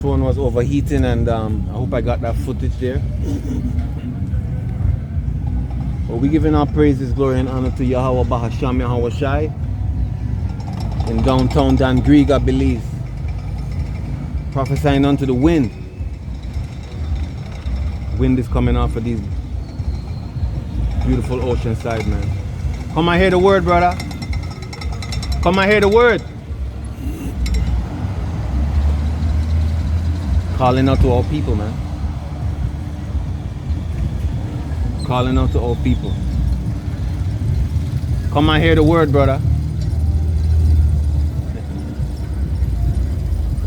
Phone was overheating, and I hope I got that footage there. But we giving our praises, glory, and honor to Yahweh Bahasham Yahweh Shai in downtown Dangriga, Belize. Prophesying unto the wind. Wind is coming off of these beautiful ocean side, man. Come and hear the word, brother. Come and hear the word. Calling out to all people, man. Calling out to all people. Come and hear the word, brother.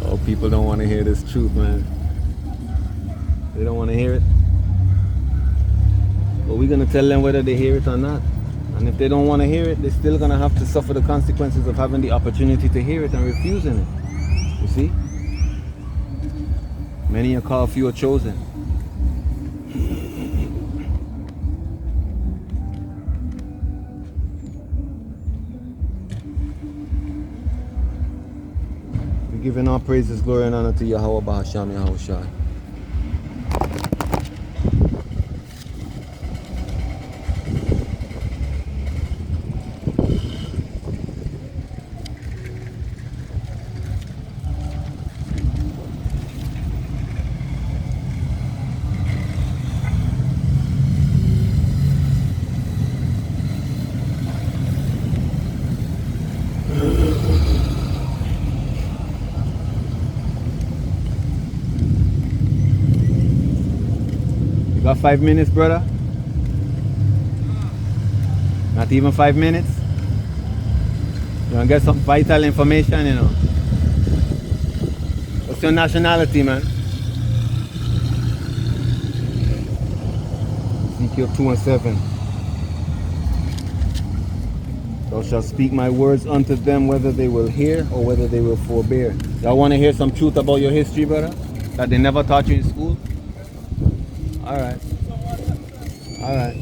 Oh, people don't want to hear this truth, man. They don't want to hear it. But we're going to tell them whether they hear it or not. And if they don't want to hear it, they're still going to have to suffer the consequences of having the opportunity to hear it and refusing it. You see? Many are called, few are chosen. We're giving our praises, glory, and honor to Yahweh Bahasham Yahweh Shai. Got 5 minutes, brother? Not even 5 minutes? You wanna get some vital information, you know? What's your nationality, man? Ezekiel 2:7. Thou shalt speak my words unto them, whether they will hear or whether they will forbear. Y'all wanna hear some truth about your history, brother? That they never taught you in school? Alright. Alright.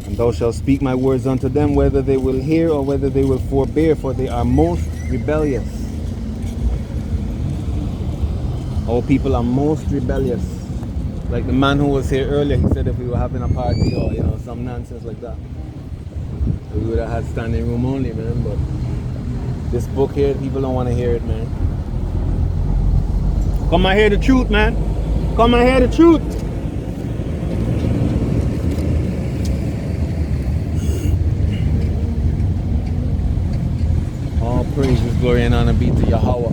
And thou shalt speak my words unto them, whether they will hear or whether they will forbear, for they are most rebellious. Our people are most rebellious. Like the man who was here earlier, he said if we were having a party or, you know, some nonsense like that, we would have had standing room only, man. But this book here, people don't want to hear it, man. Come and hear the truth, man. Come and hear the truth. All praises, glory, and honor be to Yahweh.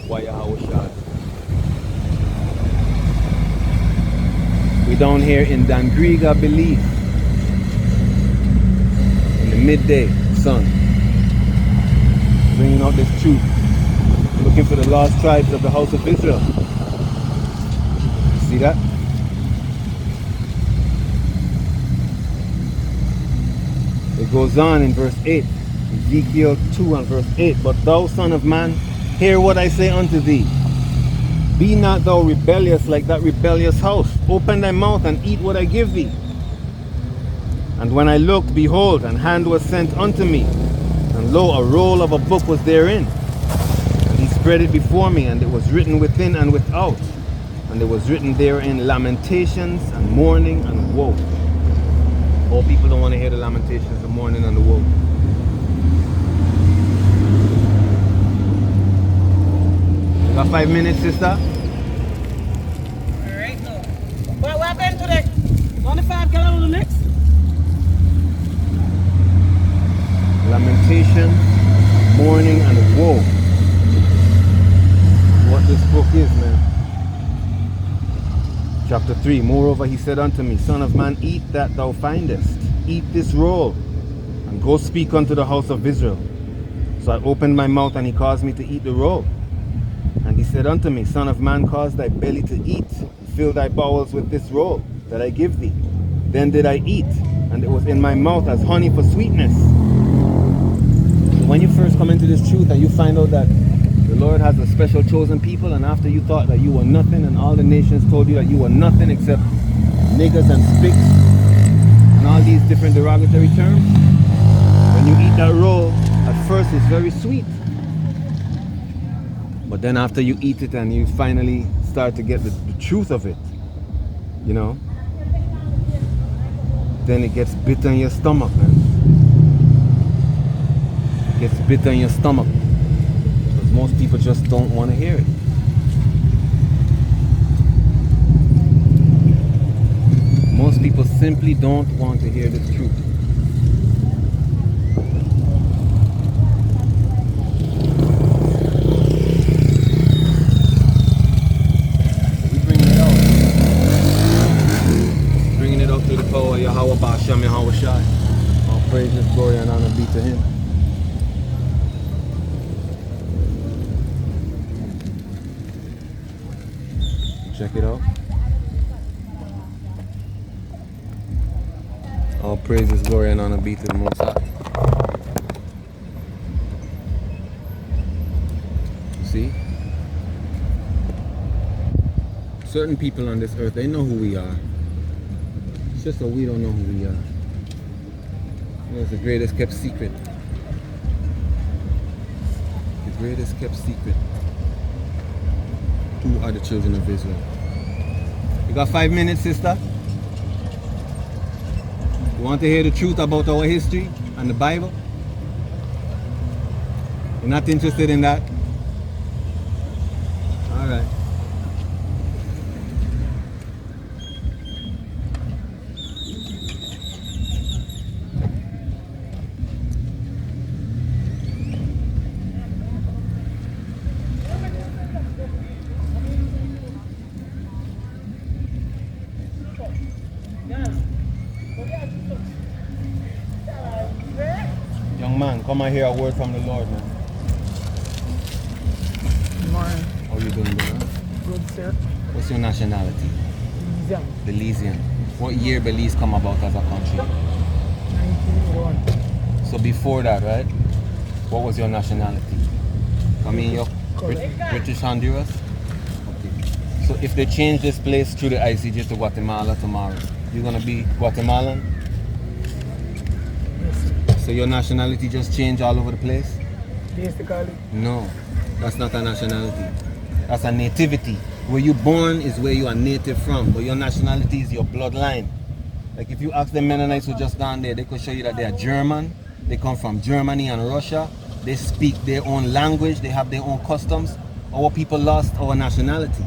Why Yahweh Shai. We down here in Dangriga, Belize. In the midday sun. Bringing out this truth. Looking for the lost tribes of the house of Israel. See that? It goes on in verse 8. Ezekiel 2 and verse 8. But thou, son of man, hear what I say unto thee. Be not thou rebellious like that rebellious house. Open thy mouth and eat what I give thee. And when I looked, behold, an hand was sent unto me. And lo, a roll of a book was therein. And he spread it before me, and it was written within and without. And there was written therein lamentations and mourning and woe. All people don't want to hear the lamentations, the mourning and the woe. You got 5 minutes, sister? Alright, no. What happened today? 25 gallons on the next? Lamentation, mourning and woe. What this book is, man. Chapter 3. Moreover, he said unto me, Son of man, eat that thou findest. Eat this roll, and go speak unto the house of Israel. So I opened my mouth, and he caused me to eat the roll. And he said unto me, Son of man, cause thy belly to eat. Fill thy bowels with this roll that I give thee. Then did I eat, and it was in my mouth as honey for sweetness. So when you first come into this truth, and you find out that the Lord has a special chosen people, and after you thought that you were nothing, and all the nations told you that you were nothing except niggers and spicks, and all these different derogatory terms, when you eat that roll, at first it's very sweet. But then after you eat it and you finally start to get the truth of it, you know, then it gets bitter in your stomach, man. It gets bitter in your stomach. Because most people just don't want to hear it. Most people simply don't want to hear the truth. Through the power of Yahweh Ba'Shem Yahweh Shai. All praises, glory, and honor be to him. Check it out. All praises, glory, and honor be to the Most High. See? Certain people on this earth, they know who we are. It's just that we don't know who we are. It's the greatest kept secret. The greatest kept secret. Who are the children of Israel? You got 5 minutes, sister? You want to hear the truth about our history and the Bible? You're not interested in that? All right. Young man, come and hear a word from the Lord, man. Good morning. How you doing, brother? Good, sir. What's your nationality? Belize. Belizean. What year Belize come about as a country? 1981. So before that, right? What was your nationality? I mean, you're British Honduras? Okay. So if they change this place through the ICJ to Guatemala tomorrow, you're gonna be Guatemalan? Yes, sir. So your nationality just changed all over the place? Basically, No, that's not a nationality. That's a nativity. Where you born is where you are native from, but your nationality is your bloodline. Like if you ask the Mennonites who just gone there, they could show you that they are German. They come from Germany and Russia. They speak their own language. They have their own customs. Our people lost our nationality.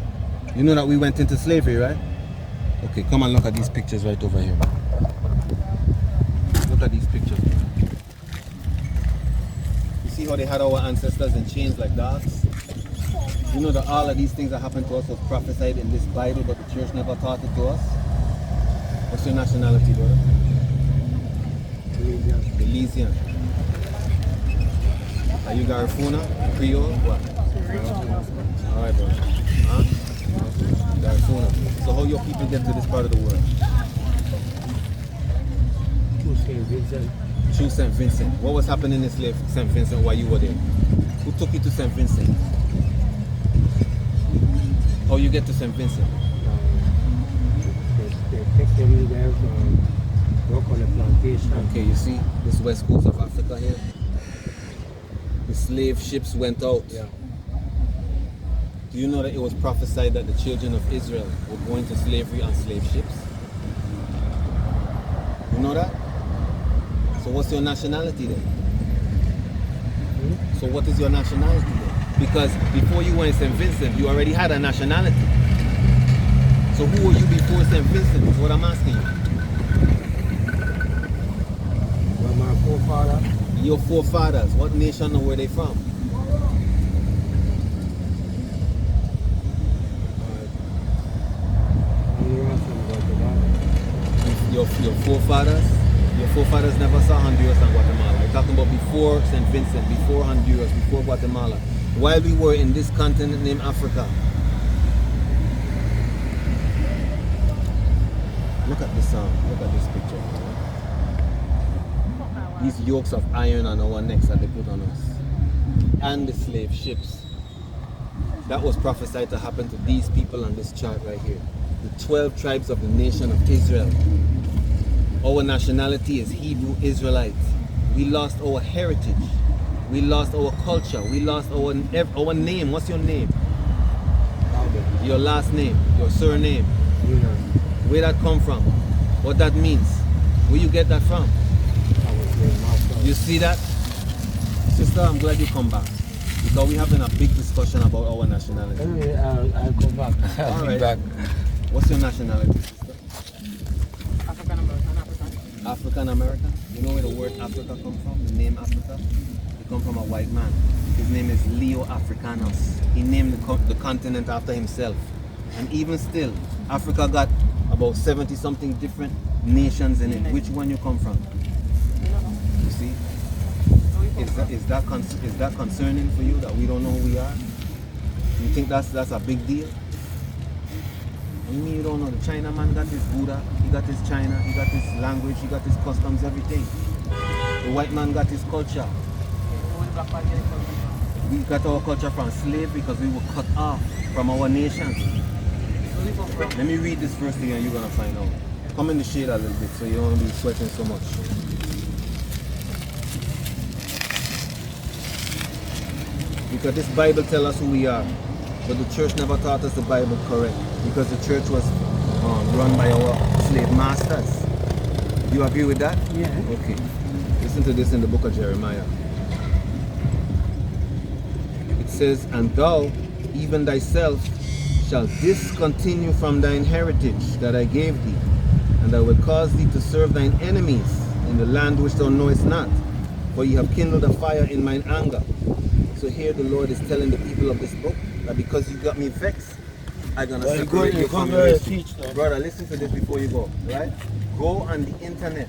You know that we went into slavery, right? Okay, come and look at these pictures right over here. Look at these pictures. You see how they had our ancestors in chains like dogs? You know that all of these things that happened to us was prophesied in this Bible, but the church never taught it to us? What's your nationality, brother? Belize. Belizean. Are you Garifuna? Creole? What? Alright, brother. Huh? Garifuna. So how your people get to this part of the world? To St. Vincent. Through St. Vincent. What was happening in St. Vincent while you were there? Who took you to St. Vincent? How you get to St. Vincent? They take them there to work on the plantation. Okay, you see this west coast of Africa here? The slave ships went out. Yeah. Do you know that it was prophesied that the children of Israel would go into slavery on slave ships? You know that? So what's your nationality then? So what is your nationality then? Because before you were in St. Vincent, you already had a nationality. So who were you before St. Vincent is what I'm asking you. Well, my forefather, Your forefathers, what nation or were they from? he was from Guatemala. Your forefathers never saw Honduras and Guatemala. We're talking about before St. Vincent, before Honduras, before Guatemala. While we were in this continent named Africa. Look at this look at this picture. These yokes of iron on our necks that they put on us. And the slave ships. That was prophesied to happen to these people on this chart right here. The 12 tribes of the nation of Israel. Our nationality is Hebrew Israelites. We lost our heritage. We lost our culture. We lost our name. What's your name? Albert. Your last name, your surname. Junior. Where that come from? What that means? Where you get that from? I was there myself. You see that? Sister, I'm glad you come back. Because we're having a big discussion about our nationality. Anyway, I'll come back. I'll All be right. back. What's your nationality, sister? African American, African. African American. You know where the word Africa comes from? The name Africa? It comes from a white man. His name is Leo Africanus. He named the continent after himself. And even still, Africa got about 70 something different nations in it. Which one you come from? You see? Is that concerning for you that we don't know who we are? You think that's a big deal? You mean you don't know? The Chinaman got his Buddha, he got his China, he got his language, he got his customs, everything. The white man got his culture. We got our culture from slavery because we were cut off from our nation. Let me read this first thing and you're gonna find out. Come in the shade a little bit so you don't be sweating so much. Because this Bible tells us who we are, but the church never taught us the Bible correct because the church was run by our slave masters. You agree with that? Yeah. Okay. Listen to this in the book of Jeremiah. It says, "And thou, even thyself, shall discontinue from thine heritage that I gave thee, and I will cause thee to serve thine enemies in the land which thou knowest not, for ye have kindled a fire in mine anger." So here the Lord is telling the people of this book that because you got me vexed, I'm gonna separate you from your history. Brother, listen to this before you go, right? Go on the internet,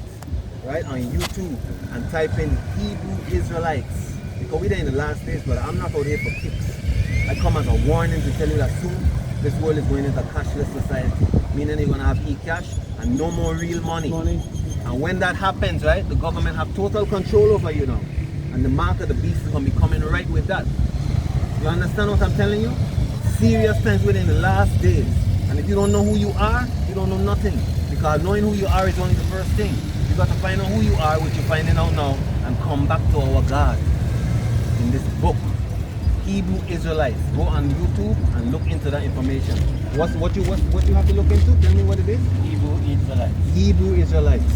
right, on YouTube, and type in Hebrew Israelites. Because we're in the last days, but I'm not out here for kicks. I come as a warning to tell you that soon this world is going into cashless society, meaning you're gonna have e-cash and no more real money. And when that happens, right, the government have total control over you now. And the mark of the beast is going to be coming right with that. You understand what I'm telling you? Serious things within the last days. And if you don't know who you are, you don't know nothing. Because knowing who you are is only the first thing. You got to find out who you are, which you're finding out now, and come back to our God. In this book, Hebrew Israelites. Go on YouTube and look into that information. What you have to look into? Tell me what it is. Hebrew Israelites. Hebrew Israelites.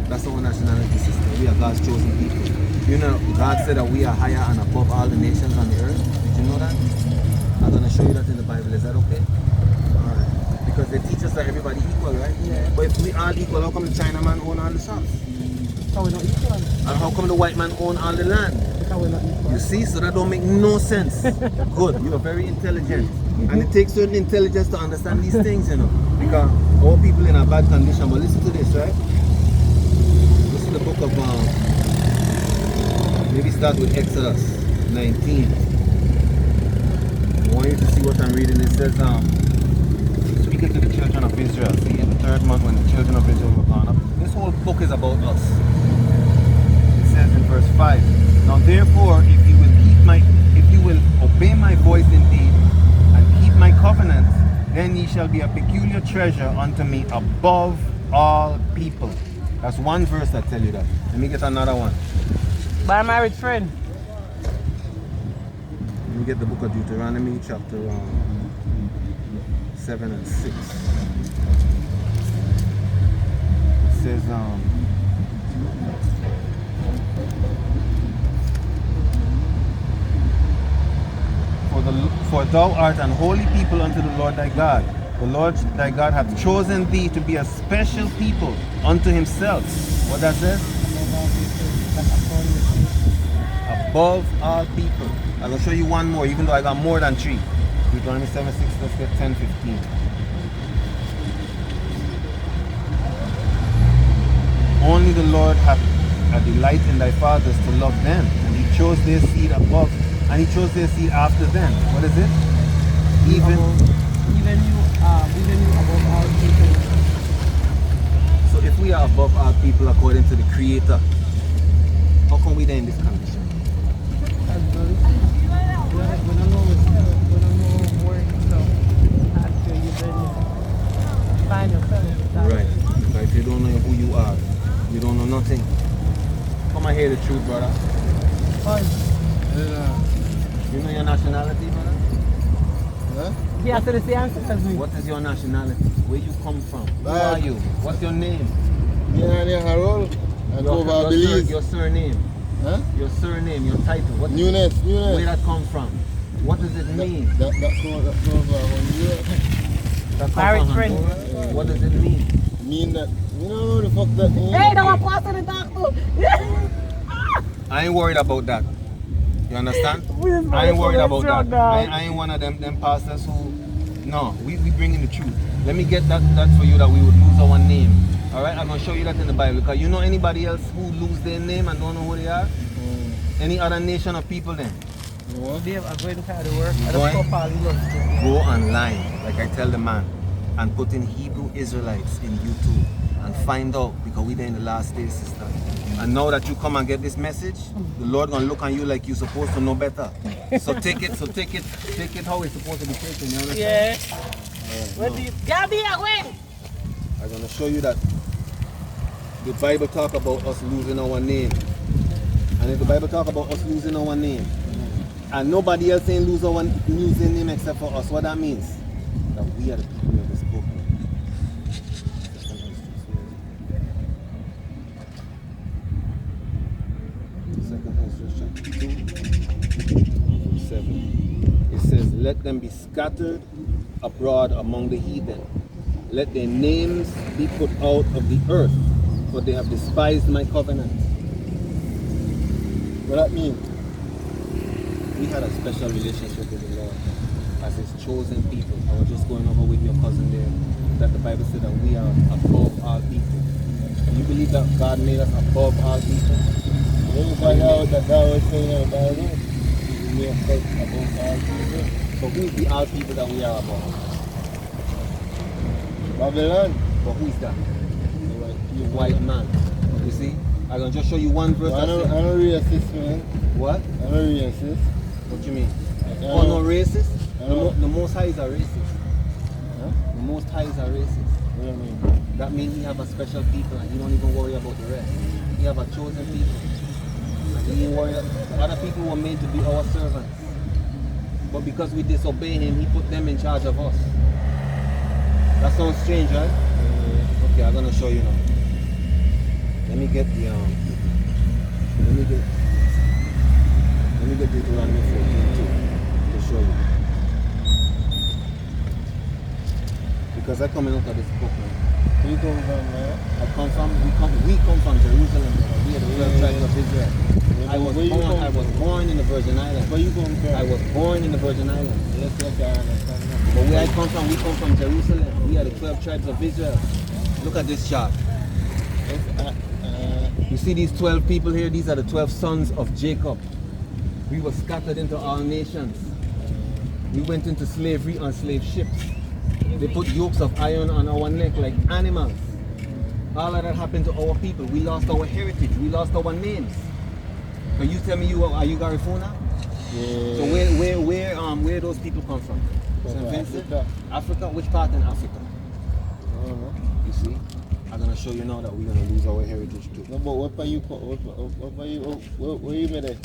That's our nationality system. We are God's chosen people. You know, God said that we are higher and above all the nations on the earth. Did you know that? I'm going to show you that in the Bible. Is that okay? Alright. Because they teach us that everybody equal, right? Yeah. But if we all equal, how come the Chinaman own all the shops? So we're not equal. And how come the white man own all the land? Because we're not equal. You see? So that don't make no sense. Good. You are very intelligent. And it takes certain intelligence to understand these things, you know. Because all people in a bad condition. But listen to this, right? This is the book of maybe start with Exodus 19. I want you to see what I'm reading. It says, speaking to the children of Israel. See, in the 3rd month when the children of Israel were gone up. This whole book is about us. It says in verse 5, "Now therefore, if you will obey my voice indeed, and keep my covenant, then ye shall be a peculiar treasure unto me above all people." That's one verse that tell you that. Let me get another one. By my rich friend. Let me get the book of Deuteronomy chapter 7 and 6. It says, For thou art an holy people unto the Lord thy God. The Lord thy God hath chosen thee to be a special people unto himself. What that says? Above all people. I'm going to show you one more, even though I got more than 3. Deuteronomy 7:6, let's get 10:15. Only the Lord hath a delight in thy fathers to love them, and he chose their seed above, and he chose their seed after them. What is it? Even you above all people. So if we are above all people according to the Creator, how come we then in this condition? Right. But if you don't know who you are, you don't know nothing. Come and hear the truth, brother. He has to the ancestors. What is your nationality? Where you come from? Who Bad. are you? What's your name? Me and Harold. I go over Belize. Your surname. Huh? Your surname, your title. What is Newness, it? newness. Where that come from? What does it mean? That comes over Honduras. That Married come from friend. Honduras? What does it mean? Mean that, you don't know the fuck that mean. Hey, don't want to pass to the doctor. I ain't worried about that. You understand? We just I ain't worried about strong, that. dog. I ain't one of them pastors who. No, we bring in the truth. Let me get that for you that we would lose our name. Alright, I'm gonna show you that in the Bible. Because you know anybody else who lose their name and don't know who they are? Any other nation of people then? What? Dave, I'm going to try to work. I Going? don't know Paul, he loves it. Go online, like I tell the man, and put in Hebrew Israelites in YouTube and find out, because we're in the last days, sister. And now that you come and get this message, the Lord gonna look on you like you're supposed to know better. So take it how it's supposed to be taken. You understand? Yeah. Alright, What now, do you... Gabby, when? I'm gonna show you that the Bible talk about us losing our name. And if the Bible talk about us losing our name, and nobody else ain't losing name except for us, what that means? That we are the people of this book. Second Ezra chapter 2, verse 7. It says, let them be scattered abroad among the heathen. Let their names be put out of the earth, for they have despised my covenant. What that mean? We had a special relationship with the Lord as his chosen people. I was just going over with your cousin there that the Bible said that we are above all people. Do you believe that God made us above all people? When you find out that God was saying in the Bible, we are above all people. So who's the all people that we are above? Babylon. But who is that? The The white man. You see? I'm going to just show you one verse. I that says- don't racist, man. What? I don't racist. What you mean? I Oh, no, don't- racist? I don't- The Most High is a racist. Huh? The Most High is a racist. What do you mean? That means he have a special people and he don't even worry about the rest. He have a chosen people. And he ain't worried. Other people were made to be our servants. But because we disobey him, he put them in charge of us. That sounds strange, right? Okay, I'm gonna show you now. Let me get the let me get Deuteronomy 14 to show you. Because I come out of this book, man. Where you come from, man? We come from Jerusalem, brother. We are the 12 tribes of Israel. I was born in the Virgin Islands. Where you come from? I was born in the Virgin Islands. Yes, I understand. But where I come from, we come from Jerusalem. We are the 12 tribes of Israel. Look at this chart. You see these 12 people here? These are the 12 sons of Jacob. We were scattered into all nations. We went into slavery on slave ships. They put yokes of iron on our neck like animals. All of that happened to our people. We lost our heritage. We lost our names. Can you tell me are you Garifuna? Yeah. So where those people come from? St. Vincent? Africa? Which part in Africa? I don't know. You see? I'm gonna show you now that we're gonna lose our heritage too. No, but what you made there?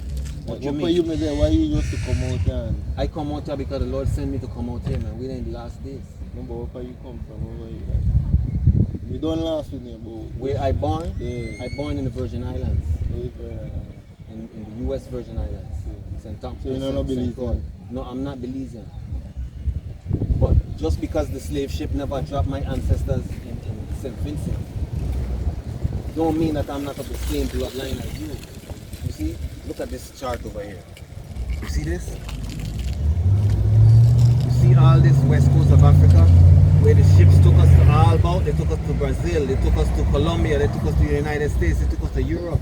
What you What mean? you made there? Why you used to come out and I come out here because the Lord sent me to come out here, man. We're in the last days. no, but where you come from? Where you You don't last with me, but Where I born? Yeah. I born in the Virgin Islands. where you from? In the US Virgin Islands. St. Thomas. So you're not Belizean? No, I'm not Belizean. But just because the slave ship never dropped my ancestors in St. Vincent, don't mean that I'm not of the same bloodline as you. You see? Look at this chart over here. You see this? You see all this west coast of Africa? Where the ships took us to all about, they took us to Brazil, they took us to Colombia, they took us to the United States, they took us to Europe.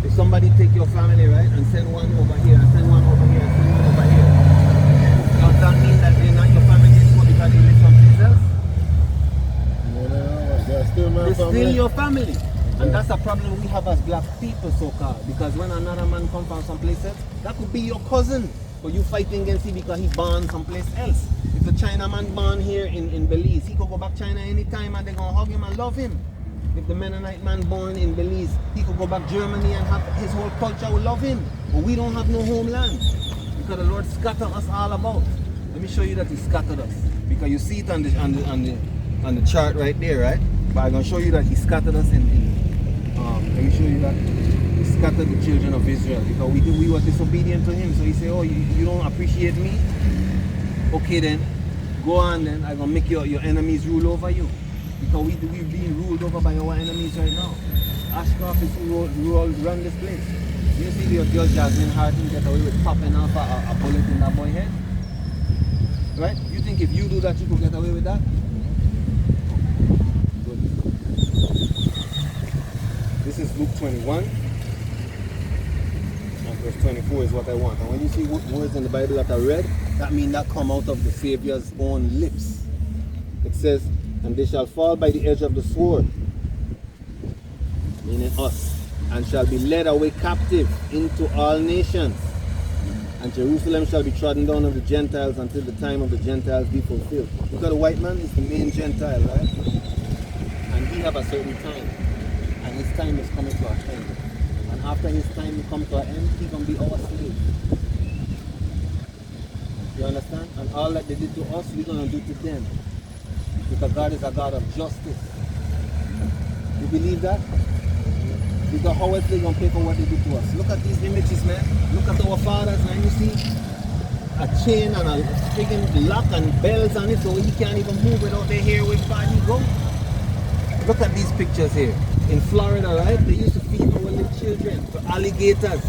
If somebody take your family, right, and send one over here, and send one over here, and send one over here, does that mean that they're not your family anymore because they live someplace else? No, they're still my They're family. still your family. And that's a problem we have as black people, so-called. Because when another man comes from someplace else, that could be your cousin. But you fighting against him because he born someplace else. If the China man born here in Belize, he could go back China anytime and they're going to hug him and love him. If the Mennonite man born in Belize, he could go back Germany and have his whole culture will love him. But we don't have no homeland. Because the Lord scatter us all about. Let me show you that he scattered us. Because you see it on the chart right there, right? But I'm gonna show you that he scattered us let me show you that he scattered the children of Israel because we were disobedient to him. So he said, oh, you don't appreciate me? Okay then, go on then. I'm gonna make your enemies rule over you. Because we're being ruled over by our enemies right now. Ashcroft is who run this place. You see your girl Jasmine Harden get away with popping off a bullet in that boy's head? Right? You think if you do that, you could get away with that? Good. This is Luke 21. And verse 24 is what I want. And when you see words in the Bible that are read, that means that come out of the Savior's own lips. It says, and they shall fall by the edge of the sword, meaning us, and shall be led away captive into all nations. And Jerusalem shall be trodden down of the Gentiles until the time of the Gentiles be fulfilled. Because the white man is the main Gentile, right? And he have a certain time. And his time is coming to an end. And after his time come to an end, he gonna be our slave. You understand? And all that they did to us, we're gonna do to them. Because God is a God of justice. You believe that? Because how else they gonna pay for what they did to us? Look at these images, man. Look at our fathers, man. You see a chain and a freaking lock and bells on it, so he can't even move without their hair with body go. Look at these pictures here. In Florida, right? They used to feed our little children to alligators.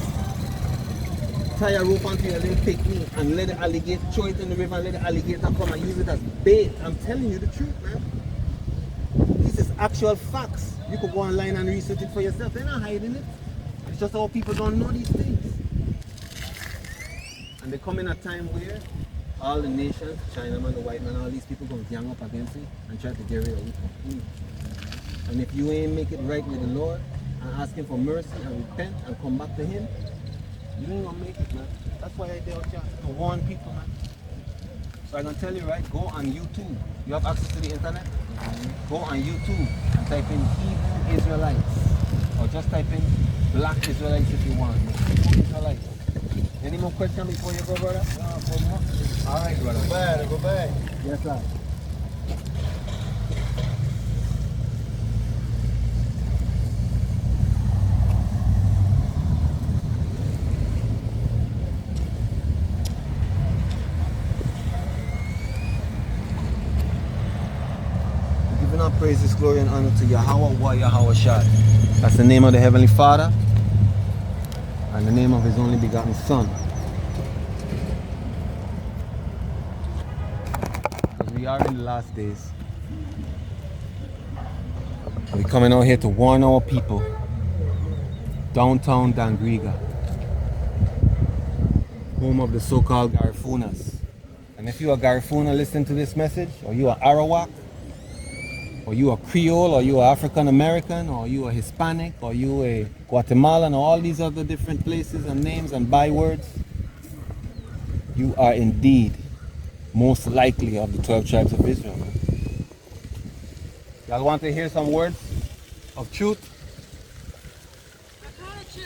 Tie a rope onto your little picnic and let the alligator throw it in the river and let the alligator come and use it as bait. I'm telling you the truth, man. This is actual facts. You could go online and research it for yourself. They're not hiding it. It's just our people don't know these things. And they come in a time where all the nations, Chinaman, the white man, all these people going to gang up against it and try to get rid of it completely. And if you ain't make it right with the Lord and ask him for mercy and repent and come back to him, you ain't gonna make it, man. That's why I tell you to warn people, man. So I can tell you, right, go on YouTube. You have access to the internet? Go on YouTube and type in Hebrew Israelites. Or just type in Black Israelites if you want. Hebrew Israelites. Any more questions before you go, brother? No, all right, brother. Go back. Yes, sir. Praises, glory, and honor to Yahweh, Yahweh Shad. That's the name of the Heavenly Father and the name of His only begotten Son. Because we are in the last days. We're coming out here to warn our people. Downtown Dangriga, home of the so-called Garfunas. And if you're a Garfuna listening to this message, or you're an Arawak, or you a Creole, or you a African American, or you a Hispanic, or you a Guatemalan, or all these other different places and names and bywords, you are indeed most likely of the 12 tribes of Israel. Y'all want to hear some words of truth?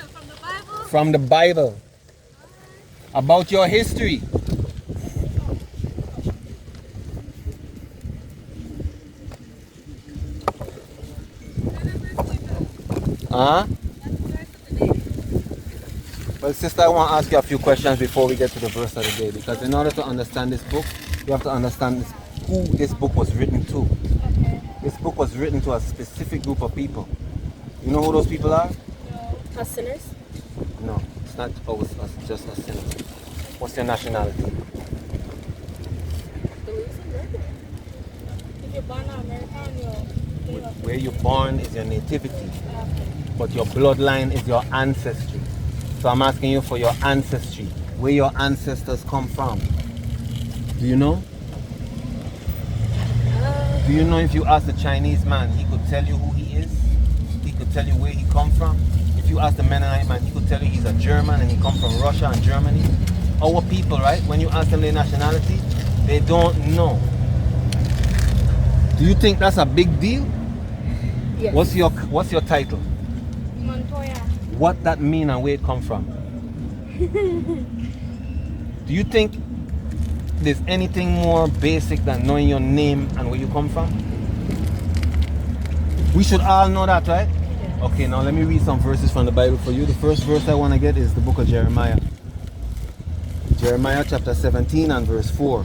From the Bible? From the Bible. About your history. Huh? Well, sister, I want to ask you a few questions before we get to the verse of the day, because in order to understand this book, you have to understand who this book was written to. Okay. This book was written to a specific group of people. You know who those people are? Us sinners? No, it's not always us, just us sinners. What's your nationality? Belize, right? If you're born in America, you're Where you're born is your nativity, but your bloodline is your ancestry. So I'm asking you for your ancestry, where your ancestors come from. Do you know? Do you know if you ask the Chinese man, he could tell you who he is? He could tell you where he come from? If you ask the Mennonite man, he could tell you he's a German and he come from Russia and Germany. Our people, right, when you ask them their nationality, they don't know. Do you think that's a big deal? Yes. What's your title? Montoya. What that mean and where it come from? Do you think there's anything more basic than knowing your name and where you come from? We should all know that, right? Yes. Okay, now let me read some verses from the Bible for you. The first verse I want to get is the book of Jeremiah. Jeremiah chapter 17 and verse 4.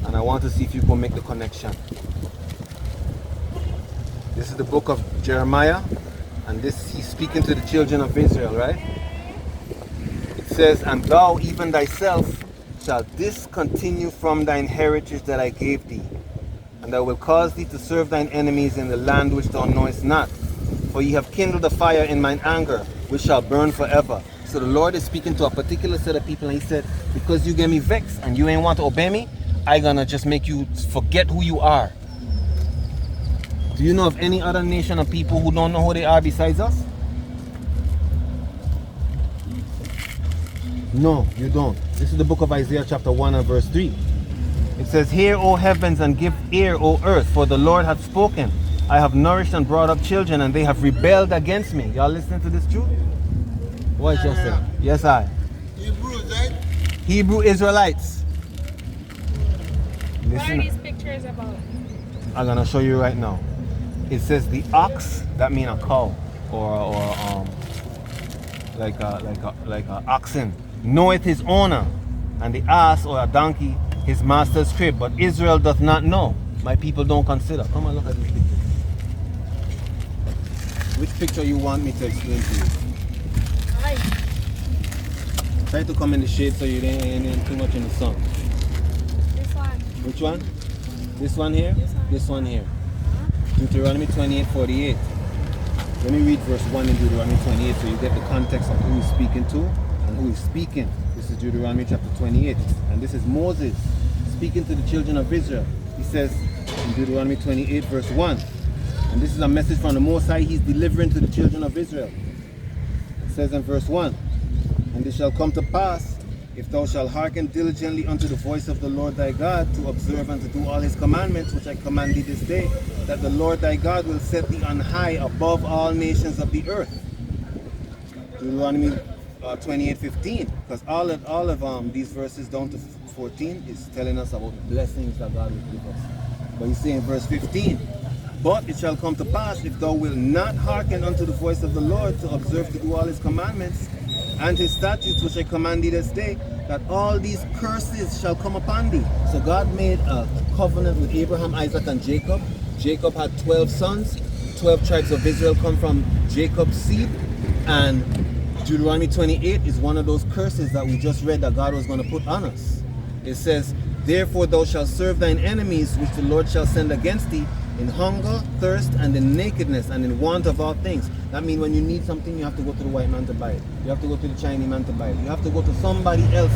And I want to see if you can make the connection. This is the book of Jeremiah, and this he's speaking to the children of Israel, right? It says, and thou even thyself shalt discontinue from thine heritage that I gave thee, and I will cause thee to serve thine enemies in the land which thou knowest not. For ye have kindled a fire in mine anger, which shall burn forever. So the Lord is speaking to a particular set of people, and he said, because you get me vexed and you ain't want to obey me, I gonna just make you forget who you are. Do you know of any other nation of people who don't know who they are besides us? No, you don't. This is the book of Isaiah chapter 1 and verse 3. It says, hear, O heavens, and give ear, O earth, for the Lord hath spoken. I have nourished and brought up children, and they have rebelled against me. Y'all listening to this truth? What is just said? Yes, I. Hebrews, right? Hebrew Israelites. What are Listen, these pictures about? I'm gonna show you right now. It says the ox, that mean a cow, or like a oxen, knoweth his owner, and the ass or a donkey his master's crib. But Israel doth not know. My people don't consider. Come and look at this picture. Which picture you want me to explain to you? Hi. Try to come in the shade so you ain't too much in the sun. This one. Which one? This one here? This one. This one here. Deuteronomy 28:48. Let me read verse 1 in Deuteronomy 28 so you get the context of who he's speaking to and who he's speaking. This is Deuteronomy chapter 28. And this is Moses speaking to the children of Israel. He says in Deuteronomy 28 verse 1. And this is a message from the Most High he's delivering to the children of Israel. It says in verse 1. And it shall come to pass, if thou shalt hearken diligently unto the voice of the Lord thy God, to observe and to do all his commandments, which I command thee this day, that the Lord thy God will set thee on high above all nations of the earth. Deuteronomy 28:15, because all of these verses down to 14 is telling us about the blessings that God will give us. But he's saying verse 15, but it shall come to pass, if thou wilt not hearken unto the voice of the Lord, to observe to do all his commandments and his statutes which I command thee this day, that all these curses shall come upon thee. So God made a covenant with Abraham, Isaac, and Jacob. Jacob had 12 sons. 12 tribes of Israel come from Jacob's seed. And Deuteronomy 28 is one of those curses that we just read that God was going to put on us. It says, therefore thou shalt serve thine enemies, which the Lord shall send against thee, in hunger, thirst, and in nakedness, and in want of all things. That means when you need something, you have to go to the white man to buy it. You have to go to the Chinese man to buy it. You have to go to somebody else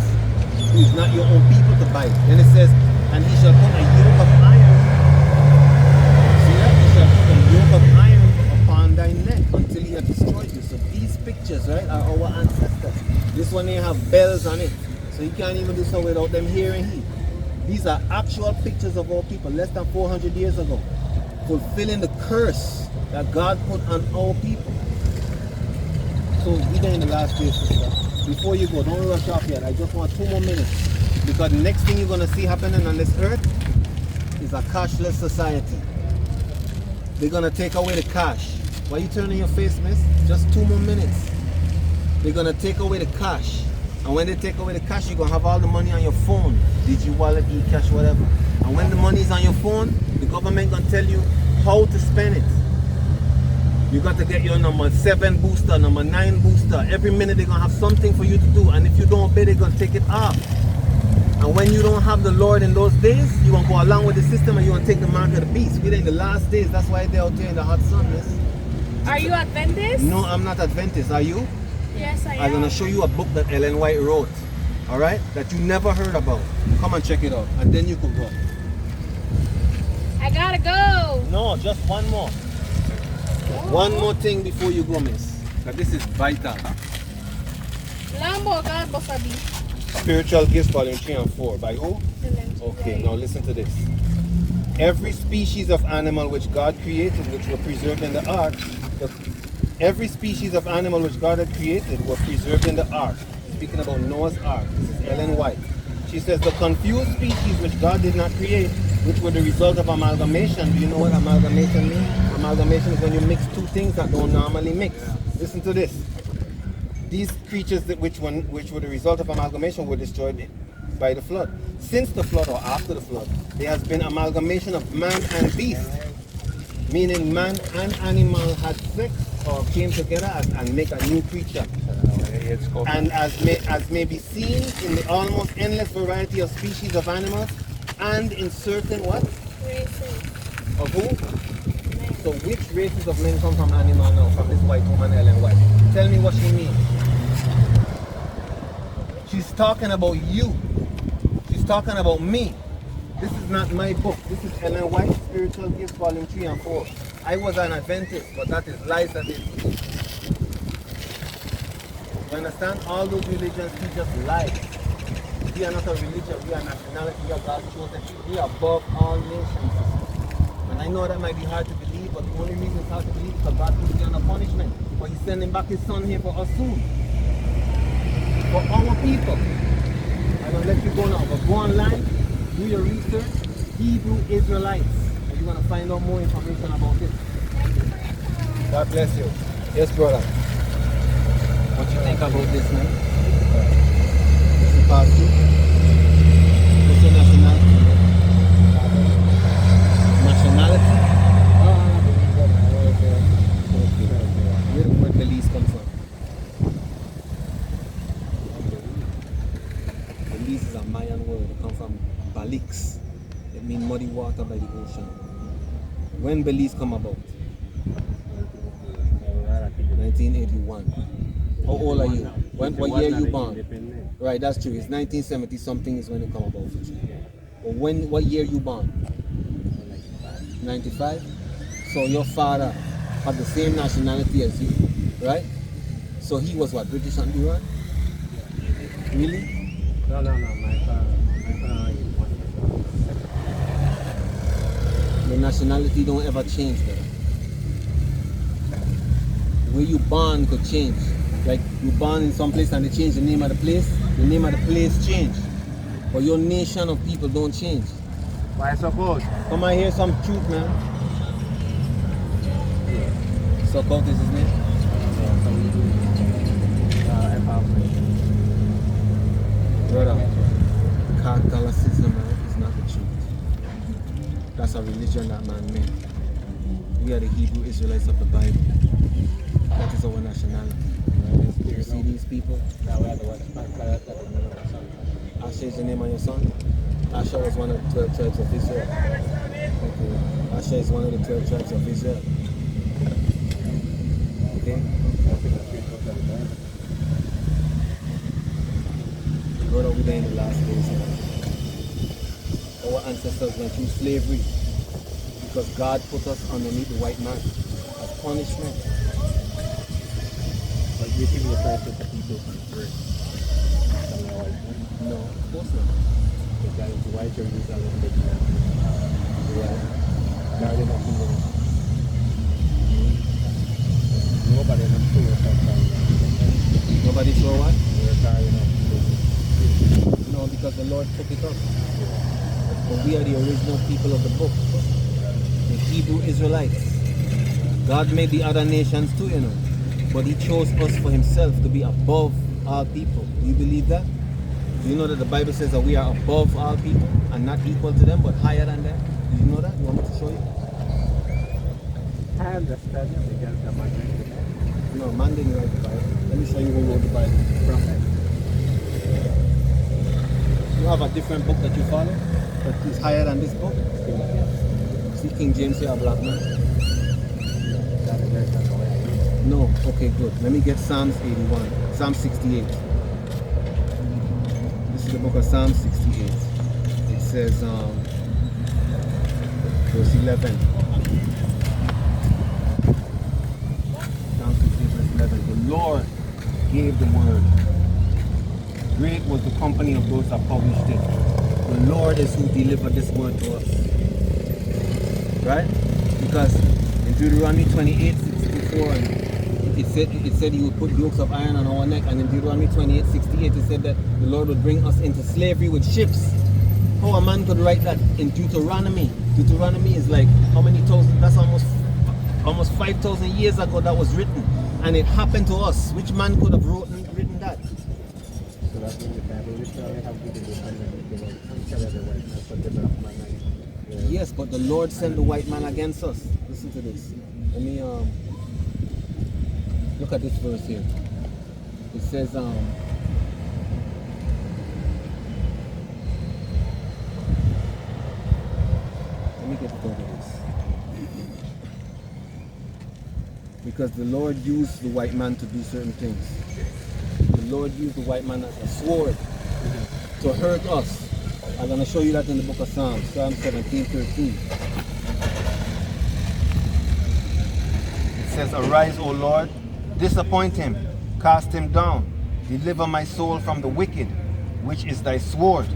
who is not your own people to buy it. Then it says, and he shall put a yoke of iron. See that? He shall put a yoke of iron upon thy neck until he hath destroyed you. So these pictures, right, are our ancestors. This one here have bells on it. So you can't even do so without them hearing heat. These are actual pictures of our people less than 400 years ago, fulfilling the curse that God put on our people. So we're in the last days, sister. Before you go, don't rush off yet. I just want 2 more minutes. Because the next thing you're going to see happening on this earth is a cashless society. They're going to take away the cash. Why are you turning your face, miss? Just 2 more minutes. They're going to take away the cash. And when they take away the cash, you're going to have all the money on your phone. Digi wallet, e-cash, whatever. And when the money is on your phone, the government going to tell you how to spend it. You got to get your number 7 booster, number 9 booster. Every minute they're going to have something for you to do. And if you don't obey, they're going to take it off. And when you don't have the Lord in those days, you're going to go along with the system and you're going to take the mark of the beast. We're in the last days. That's why they're out there in the hot sun, miss. Are you Adventist? No, I'm not Adventist. Are you? Yes, I am. I'm going to show you a book that Ellen White wrote. Alright? That you never heard about. Come and check it out. And then you could go. I gotta go. No, just one more. One more thing before you go, miss. Because this is vital. Lambo God Bosabi. Spiritual Gifts, Volume 3 and 4. By who? Okay, now listen to this. Every species of animal which God created, which were preserved in the ark, every species of animal which God had created were preserved in the ark. Speaking about Noah's ark. This is Ellen White. She says the confused species which God did not create, which were the result of amalgamation. Do you know what amalgamation means? Amalgamation is when you mix two things that don't normally mix. Listen to this. These creatures which were the result of amalgamation were destroyed by the flood. Since the flood or after the flood, there has been amalgamation of man and beast, meaning man and animal had sex or came together and make a new creature. And as may be seen in the almost endless variety of species of animals and in certain what? Races. Of who? Men. So which races of men come from animal now? From this white woman, Ellen White. Tell me what she means. She's talking about you. She's talking about me. This is not my book. This is Ellen White's Spiritual Gifts, Volume 3 and 4. I was an Adventist, but that is lies that they teach. You understand? All those religions teach us lies. We are not a religion, we are a nationality, we are God's chosen. We are above all nations. And I know that might be hard to believe, but the only reason it's hard to believe is because God put you under punishment. But He's sending back His Son here for us soon. For our people. I'm going to let you go now, but go online, do your research, Hebrew Israelites, and you're going to find out more information about it. God bless you. Yes, brother. What you think about this, man? What's the past you? What's your nationality, man? Nationality? Where the word Belize come from? Belize is a Mayan word. It comes from Balix. It means muddy water by the ocean. When Belize come about? 1981. How old are you? What year you born? Right, that's true. It's 1970 something is when it come about for you. But what year you born? 95. So your father had the same nationality as you, right? So he was what, British and Iran? Really? No, my father is one. The nationality don't ever change though. Where you born could change. Like you born in some place and they change the name of the place change. But your nation of people don't change. Why suppose? Come and hear some truth, man. Suckout is his name? Brother, Catholicism, man, is not the truth. That's a religion that man made. We are the Hebrew Israelites of the Bible. That is our nationality. You see these people? Asher is the name of your son? Asher was one of the 12 tribes of Israel. Okay. Asher is one of the 12 tribes of Israel. Okay? Brother, we're in the last days. Our ancestors went through slavery because God put us underneath the white man as punishment. But you think the first of the people can pray? No, of course not. Because it's white Jerusalem, they can Garden of Eden. Nobody knows who was that. Nobody saw what? We're Garden of Eden. No, because the Lord took it up. But we are the original people of the book. The Hebrew Israelites. God made the other nations too, you know. But He chose us for Himself to be above all people. Do you believe that? Do you know that the Bible says that we are above all people and not equal to them, but higher than them? Do you know that? You want me to show you? I understand it because the man wrote the Bible. No, man didn't write the Bible. Let me show you who wrote the Bible. Prophet. You have a different book that you follow that is higher than this book? See, King James, you are a black man? No, okay, good. Let me get Psalms 81, Psalm 68. This is the book of Psalm 68. It says, verse 11. Psalm 68, verse 11. The Lord gave the word. Great was the company of those that published it. The Lord is who delivered this word to us. Right? Because in Deuteronomy 28, 64 and it said he would put yokes of iron on our neck, and in Deuteronomy 28:68 it said that the Lord would bring us into slavery with ships. How a man could write that in Deuteronomy? Deuteronomy is like how many thousand? That's almost 5,000 years ago that was written, and it happened to us. Which man could have written that? So that's when the Bible literally have to do with Yes, but the Lord sent the white man against us. Listen to this. Let me look at this verse here. It says let me get it over this. Because the Lord used the white man to do certain things. The Lord used the white man as a sword to hurt us. I'm going to show you that in the book of Psalms, Psalm 17:13. It says, "Arise, O Lord, disappoint him, cast him down, deliver my soul from the wicked, which is thy sword."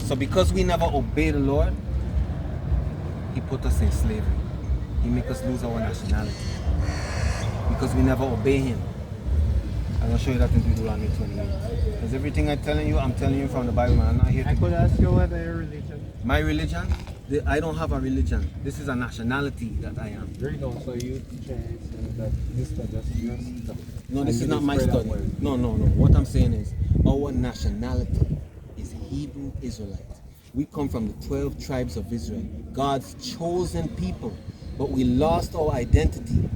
So because we never obey the Lord, he put us in slavery. He make us lose our nationality. Because we never obey him. I'm going to show you that in Deuteronomy 28. Because everything I'm telling you from the Bible, man. I'm not here to... I could ask you what your religion? My religion? I don't have a religion. This is a nationality that I am. Very no, so you say that this is just your stuff. No, this is not my study. No. What I'm saying is, our nationality is Hebrew Israelite. We come from the 12 tribes of Israel. God's chosen people. But we lost our identity.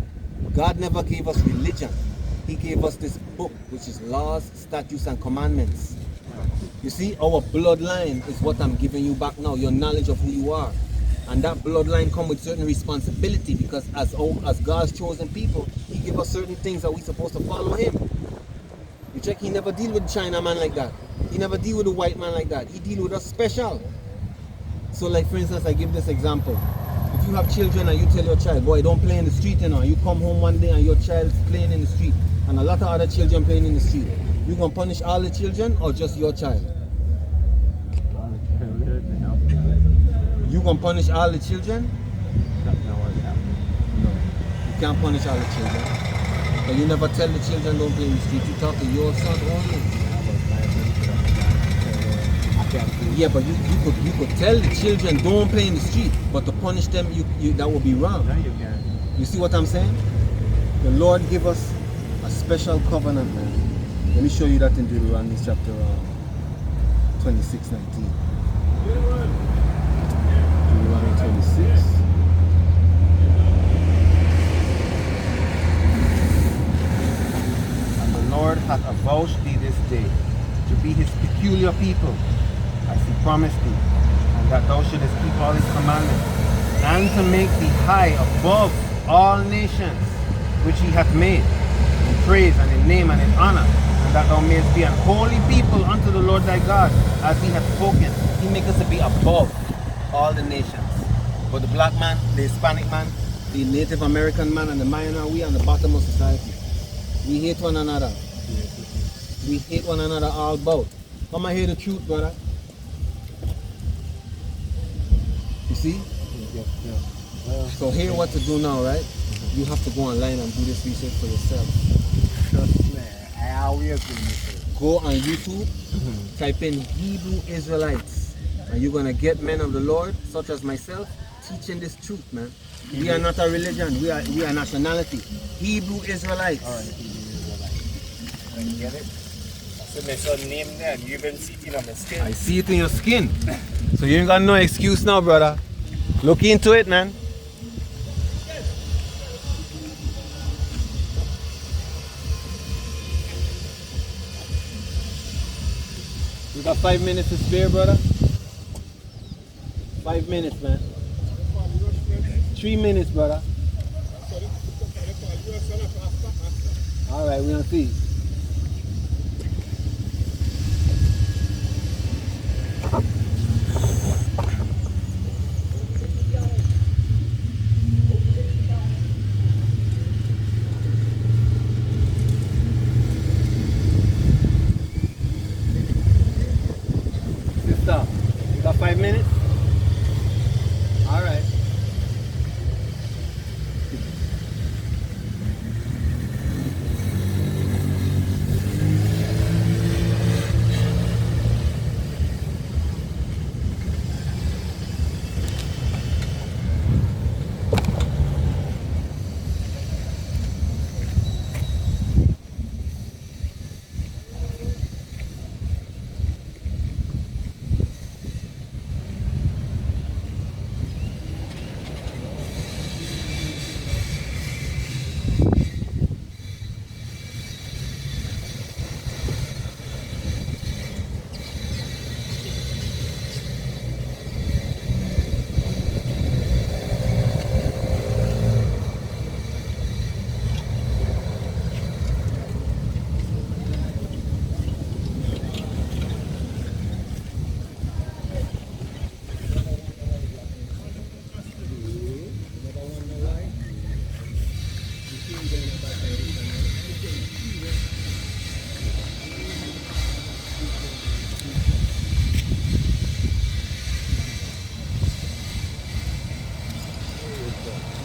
God never gave us religion. He gave us this book, which is laws, statutes, and commandments. You see, our bloodline is what I'm giving you back now, your knowledge of who you are. And that bloodline comes with certain responsibility, because as God's chosen people, he give us certain things that we're supposed to follow him. You check, he never deal with the China man like that. He never deal with the white man like that. He deal with us special. So like, for instance, I give this example. If you have children and you tell your child, boy, don't play in the street, you know, you come home one day and your child's playing in the street, and a lot of other children playing in the street, you gonna punish all the children or just your child? You gonna punish all the children? No, you can't punish all the children. But you never tell the children don't play in the street. You talk to your son only. Yeah, but you could tell the children don't play in the street, but to punish them, that would be wrong. No, you can't. You see what I'm saying? The Lord give us a special covenant, man. Let me show you that in Deuteronomy chapter 26:19. Deuteronomy 26. "And the Lord hath avouched thee this day to be his peculiar people, as he promised thee, and that thou shouldest keep all his commandments, and to make thee high above all nations which he hath made, in praise and in name and in honor, and that thou mayest be an holy people unto the Lord thy God, as he hath spoken." He makes us to be above all the nations. But the black man, the Hispanic man, the Native American man, and the Mayan, we on the bottom of society. We hate one another. We hate one another all about. Come and hear the truth, brother. You see? So here what to do now, right? You have to go online and do this research for yourself. Trust me, I always do this. Go on YouTube, type in Hebrew Israelites, and you're gonna get men of the Lord, such as myself, teaching this truth, man. We are not a religion, we are nationality. Hebrew Israelites. Alright, Hebrew Israelites. You get it? So my son name there, you even see it on my skin. I see it in your skin. So you ain't got no excuse now, brother. Look into it, man. You got 5 minutes to spare, brother? 5 minutes, man. 3 minutes, brother. Alright, we're gonna see. Sister, you got 5 minutes? Alright.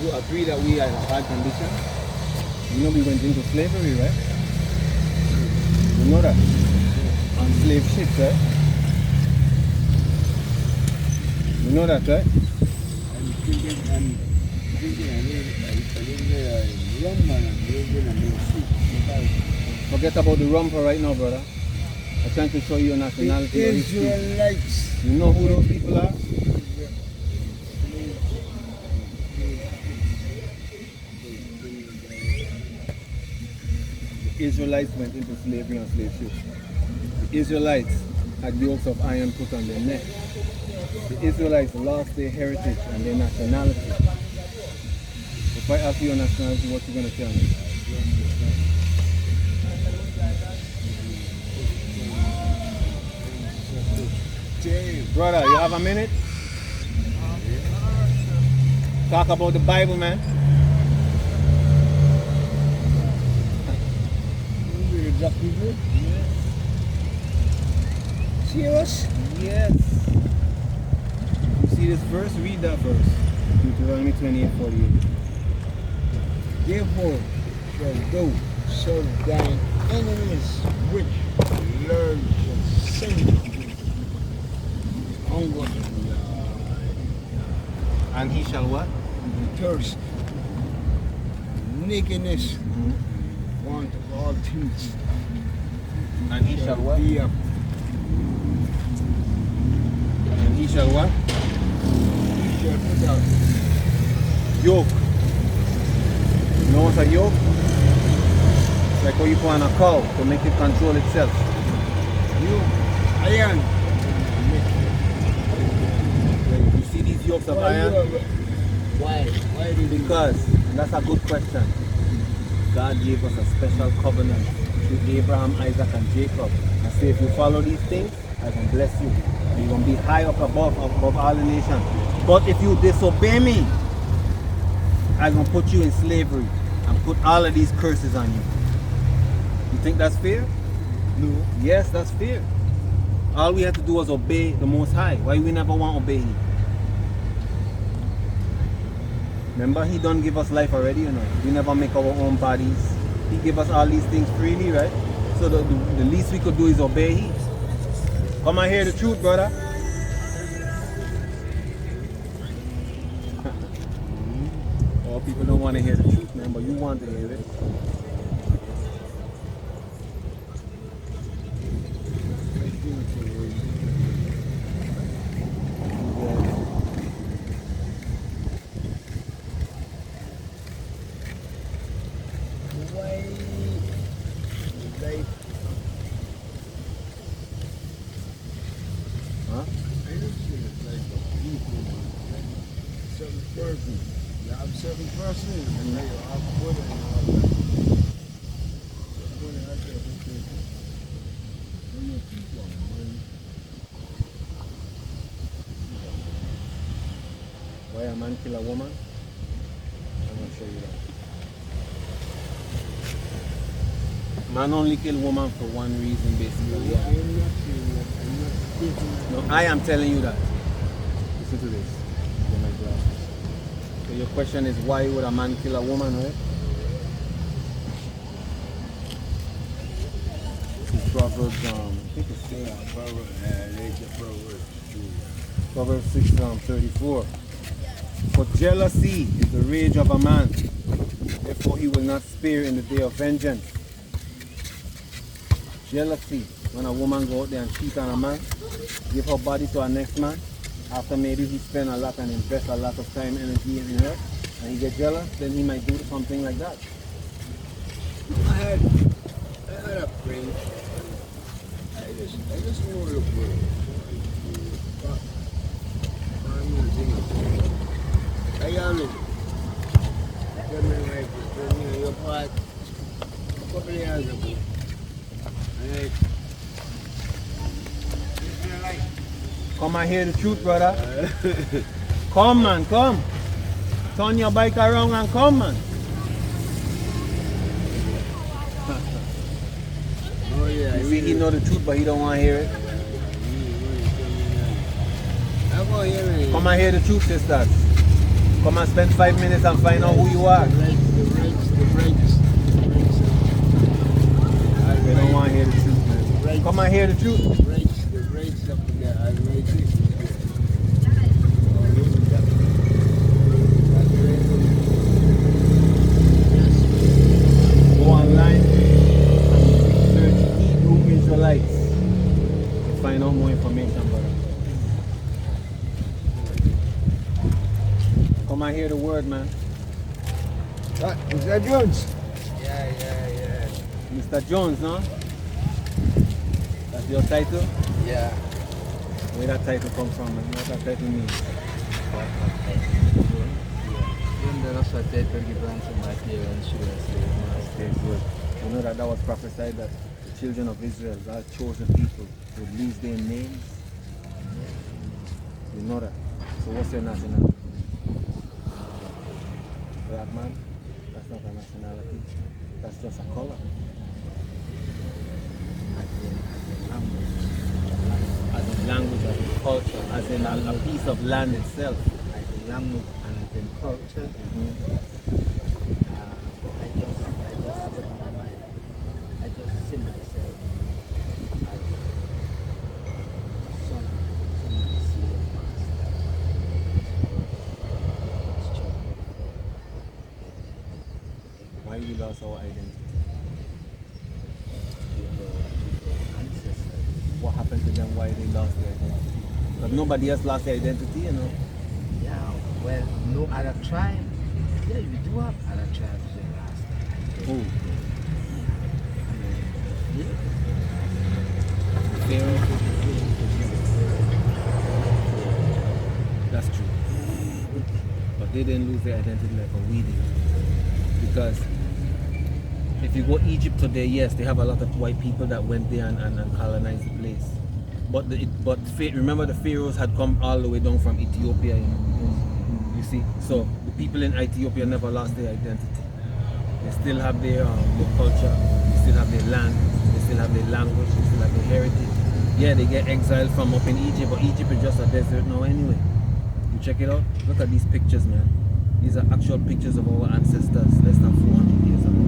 you agree that we are in a bad condition? You know we went into slavery, right? You know that? On slave ships, right? You know that, right? I'm thinking I need rum man and drinking and being sweet. Forget about the rum for right now, brother. I'm trying to show you your nationality. The or history. Israelites. You know who those people are? The Israelites went into slavery on slave ships. The Israelites had yokes of iron put on their neck. The Israelites lost their heritage and their nationality. If I ask you your nationality, what you going to tell me? Brother, you have a minute? Talk about the Bible, man. Serious? Yes. You see this verse? Read that verse. Deuteronomy 28:48. Therefore shall thou serve thine enemies which learn to sing hunger And he shall what? and thirst, nakedness, want of all things. And he shall what? Be up. And he shall what? He shall put out Yoke. You know what's a yoke? It's like what you put on a cow to make it control itself. you iron. You see these yokes of iron? Why? Why did you? Because, and that's a good question. God gave us a special covenant through Abraham, Isaac, and Jacob. And say, if you follow these things, I can bless you. And you're going to be high up above all the nations. But if you disobey me, I'm going to put you in slavery and put all of these curses on you. You think that's fair? No. Yes, that's fair. All we have to do was obey the Most High. Why we never want to obey Him? Remember, He done give us life already, you know. We never make our own bodies. He gave us all these things freely, right? So the least we could do is obey Him. Come and hear the truth, brother. All people don't want to hear the truth, man, but you want to hear it. Why? Like, Huh? I don't feel it's like a people, like certain person. You have certain person, and then you have money and all that. Money, I can't think. When you people have money, Why a man kill a woman? I'm going to show you that. Man only kill woman for one reason, basically. I am not saying that. I'm not stating that. No, I am telling you that. Listen to this. Get my glasses. So your question is, why would a man kill a woman, right? This is Proverbs, I think it's Proverbs 6:34. For jealousy is the rage of a man, therefore he will not spare in the day of vengeance. Jealousy, when a woman go out there and cheat on a man, give her body to her next man, after maybe he spend a lot and invest a lot of time, energy in her, and he get jealous, then he might do something like that. I had a friend. I just know the word. But I'm using it. I am it. Tell me like tell me your part a couple of years ago. And Come and hear the truth, brother. Come, man, come. Turn your bike around and come, man. oh yeah, You see, he know the truth, but he don't want to hear it. I'm going to hear it. Come and hear the truth, sisters. Come and spend 5 minutes and find out who you are. The rigs. They don't want to hear the truth, man. Come and hear the truth. The rigs up there. I read it. Go online and search Hebrew Israelites to find out more information, brother. Come and hear the word, man. Is that Jones? Yeah. Mr. Jones, no? That's your title? Yeah. Where that title come from, man? What that title means? Okay, good. You know that was prophesied that the children of Israel, God's chosen people, would lose their names. You know that. So what's your nationality? Black man? That's not a nationality. That's just a color. As in language, as in culture, as in a piece of land itself. As in language and as in culture. I just see myself as son of the slave master. Why we lost our identity? What happened to them? Why they lost their identity? But nobody else lost their identity, you know. Yeah, well, no other tribe. Yeah, you do have other tribes there last time. Who? Yeah. Pharaoh? That's true. But they didn't lose their identity like we did. Because if you go Egypt today, yes, they have a lot of white people that went there and colonized the place. But remember the pharaohs had come all the way down from Ethiopia, you see. So the people in Ethiopia never lost their identity. They still have their culture, they still have their land, they still have their language, they still have their heritage. Yeah, they get exiled from up in Egypt, but Egypt is just a desert now anyway. You check it out, look at these pictures, man. These are actual pictures of our ancestors less than 400 years ago.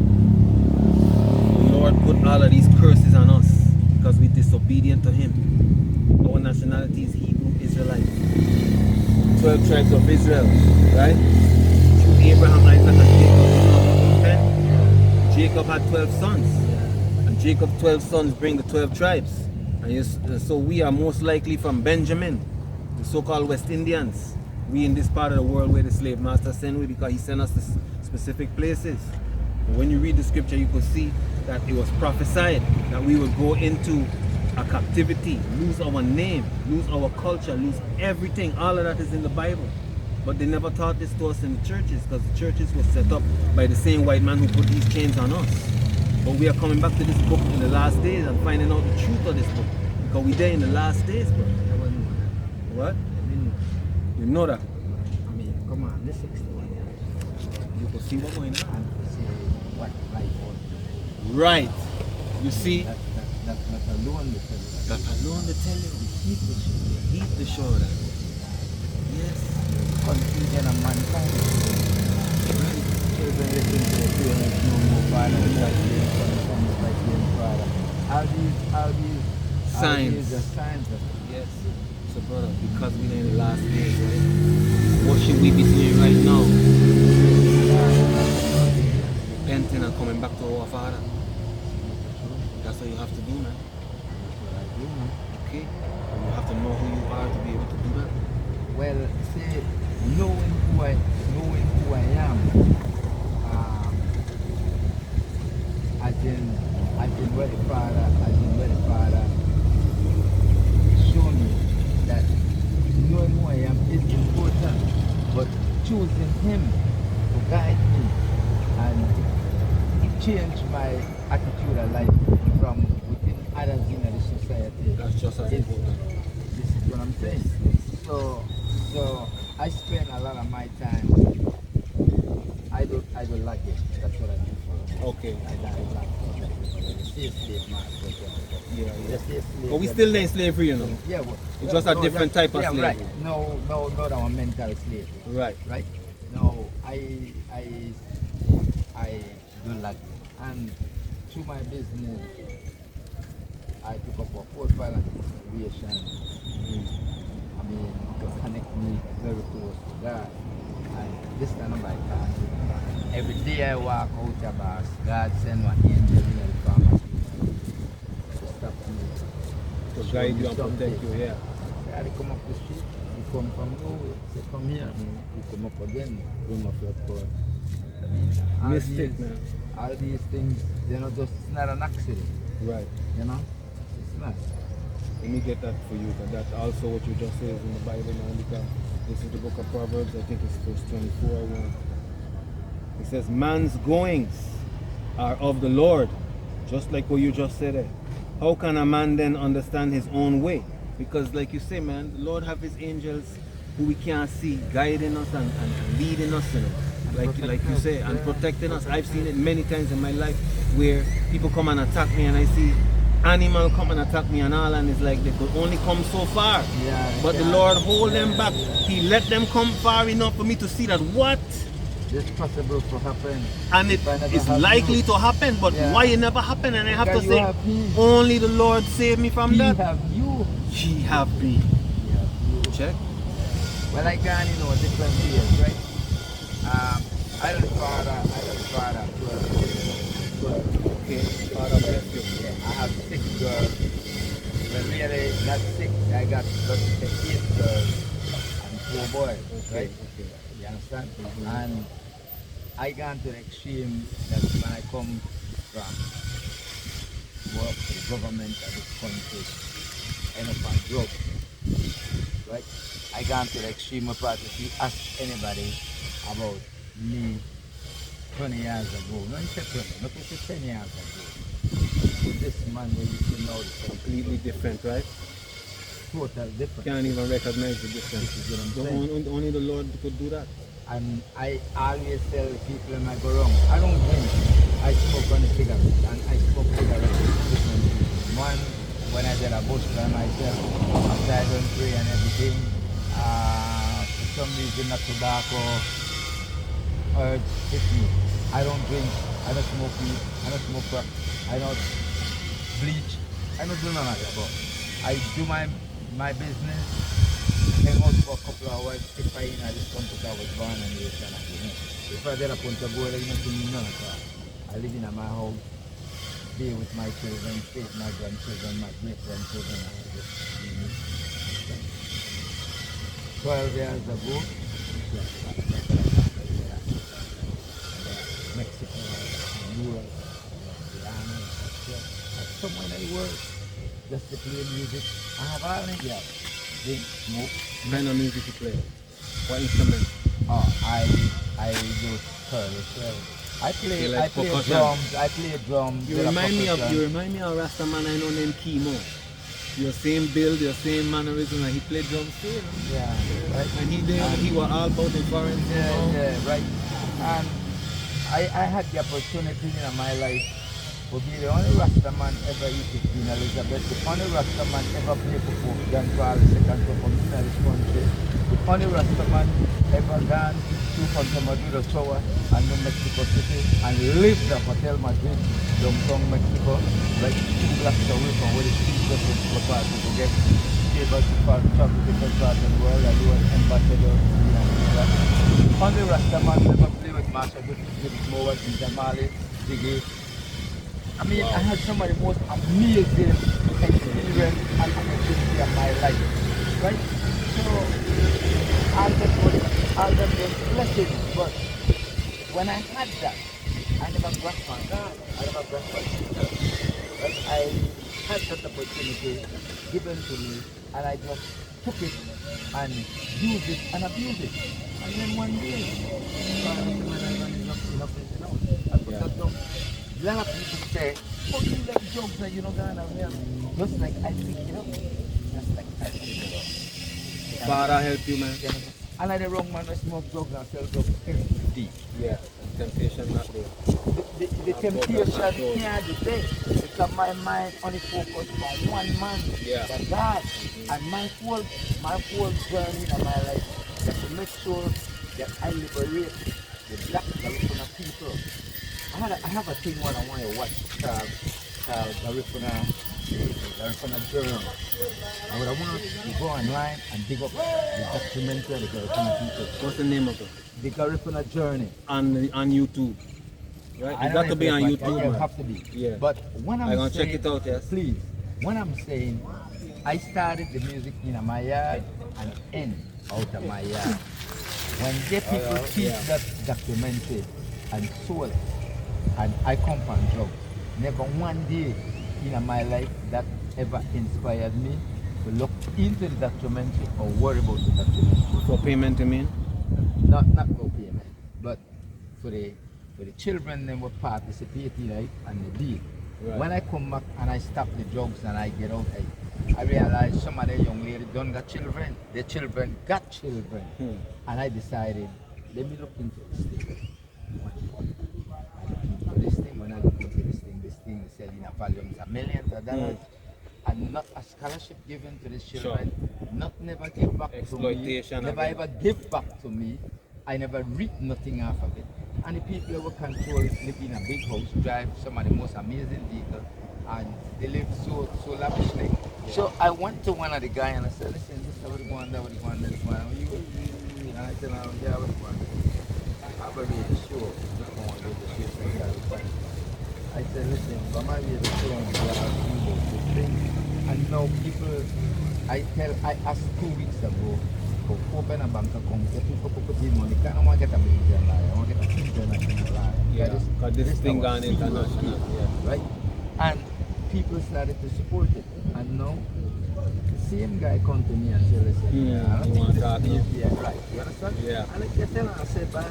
The Lord put all of these curses on us because we're disobedient to Him. Our nationality is Hebrew Israelite. 12 tribes of Israel, right? Through Abraham, Isaac, and Jacob. Jacob had 12 sons. And Jacob's 12 sons bring the 12 tribes. And so we are most likely from Benjamin, the so-called West Indians. We in this part of the world where the slave master sent we because he sent us to specific places. And when you read the scripture, you could see that it was prophesied that we would go into a captivity, lose our name, lose our culture, lose everything. All of that is in the Bible. But they never taught this to us in the churches because the churches were set up by the same white man who put these chains on us. But we are coming back to this book in the last days and finding out the truth of this book because we're there in the last days, bro. What? You know that? I mean, come on, this 61 years. You can see what's going on. And see what right was. Right. You see? That alone will tell you. That alone they tell you. Heat the shoulder. Heat the shoulder. Yes. Confusion of mankind. Children listen to their parents, no more father, like their son, son like their father. How do you Signs. the signs of it? Yes. So brother, because we're in the last days, right? What should we be doing right now? Repenting and coming back to our Father. That's what you have to do, man. Okay? And you have to know who you are to be able to do that. Well, see, knowing who I am, as in where the Father show me that knowing who I am is important, but choosing Him to guide me, and it changed my attitude of life from within others in the society. That's just as important. This is what I'm saying. So I spend a lot of my time. I don't like it. That's what I do for. Okay. I don't like it. Slave master. Yeah. But we still in slavery, you know. Yeah, well, It's just a different type of slavery. Right. No, not our mental slavery. Right. Right. No, I do like it. And through my business, I took up a profile and consideration. I mean, to connect me very close to God. And this kind of like that. Every day I walk out the bus, God send one angel in the farm to stop me. To show guide me you and protect something. you, yeah. I come up the street, you come from nowhere, say come here, you come up again, room of your court. I mean, all Mystic, these, man. all these things, they're not just, it's not an accident, Right. you know? It's not. Let me get that for you, because that's also what you just said in the Bible, man, because this is the book of Proverbs, I think it's verse 24, one. It says, man's goings are of the Lord, just like what you just said there. How can a man then understand his own way? Because like you say, man, the Lord have his angels who we can't see, guiding us and leading us, you know. Like you say, and protecting us. I've seen it many times in my life where people come and attack me and I see animal come and attack me and all, and it's like they could only come so far. Yeah, But the Lord hold them back. He let them come far enough for me to see that what? It's possible to happen. And it If I never is have likely you, to happen, but Yeah. why it never happened? And I have Because to you say, have me. only the Lord saved me from He that. have you. He have me. He have you. Check. Well, I can, different years, right? I don't father, 12. Okay, Father bless you. Yeah, I have 6 girls. But really, not 6. I got 8 girls and 4 boys, right? Okay. You understand? And I gone to the extreme that when I come from work for the government of this country, end up on drugs, right? I gone to the extreme part. If you ask anybody about me 20 years ago, no, you say 20, look at 10 years ago. This man we used to know is Completely different, right? total different. Can't even recognize the difference. This is what I'm saying. Only the Lord could do that. And I always tell people when I go wrong, I don't drink. I smoke on a cigarette, and I smoke cigarettes with different people. One, when I did a bush by myself, after I don't pray and everything, for some reason the tobacco urge hit me. I don't drink, I don't smoke weed, I don't smoke crack, I don't bleach, I don't do none of that, but I do my business, hang out for a couple of hours if I in this country I was born and raised and if I get a Punta Bola, you know, to me none of that. I live in my house, be with my children, stay with my grandchildren, my great grandchildren, and I just 12 years ago, Mexico, Europe, Guyana, somewhere I work, just to play music. I have all of that. Drink, smoke. What kind of music you play? What instrument? Oh, I do curl as well. I You like play percussion? drums. I play drums. You with a remind me of percussion. a Rasta man I know named Kimo. Your same build, your same mannerism, and he played drums too, you know? Yeah, right. And he was all about the foreign, you know? Yeah, right. And I had the opportunity in my life to be the only Rasta man ever eat with Queen Elizabeth, the only Rasta man ever play for Pope John Paul II for me in this country, the only Rasta man ever gone to Santa Maduro Shower and New Mexico City and lived at Hotel Madrid, downtown Mexico, like 2 blocks away from where the cheapest Mexico party to get able to travel to different parts of the world and do an ambassador. Only Rasta man ever play with Marsha David Mower in Jamali, Diggy. I mean, I had some of the most amazing experience and opportunity of my life, right? So, all them was blessings, but when I had that, I never grasped my God, I never grasped my Jesus, right? I had that opportunity given to me, and I just took it and used it and abused it. And then one day, I put that down. A lot of people say, oh, you like jokes that you don't got around. Just like I pick it up. Just like I pick it up. Father help you, man. And like the wrong man, I smoke drugs and sell drugs every day. Yeah, temptation not there. The temptation can't be there. Because my mind only focused on one man, the God. And my whole journey in my life is to make sure that I liberate the black Garifuna people. I have a thing one I want to watch called Garifuna Journal. And what I want to go online and dig up the documentary of the Garifuna people. What's the name of it? The Garifuna Journey. On YouTube. Right? I It's don't got to be know on if YouTube, it man. have to be. Yeah. But when I'm gonna saying, check it out, yes. Please. When I'm saying, I started the music in my yard and end out of my yard. When the people teach that documentary and soul it, and I come from drugs, never one day in my life that ever inspired me to look into the documentary or worry about the documentary. For payment, you mean? Not for payment, but for the children that were participating, right, and the deal. Right. When I come back and I stop the drugs and I get out, I realize some of the young ladies don't got children. The children got children. And I decided, let me look into this thing. I look into this thing. When I look into this thing is selling a volumes of millions of dollars. And not a scholarship given to the children. Not never give back to me. Exploitation Never again. ever give back to me. I never reap nothing off of it. And the people who control it live in a big house, drive some of the most amazing vehicles, and they live so lavishly. Yeah. So I went to one of the guys and I said, listen, this is what you want, that what you want, this one. And I said, yeah, what you want. I'm really sure this one will do the shit like that. I said, listen, but my way to show them this thing. And now people, I asked 2 weeks ago, to open a bank account, get people put in money. I don't want to get a million lie, I want to get a international lie. Yeah, because this thing gone international. Yeah. Right? And people started to support it. And now, the same guy come to me and say, listen, I don't think this is right. You understand? Yeah. And I tell him, I said, boss,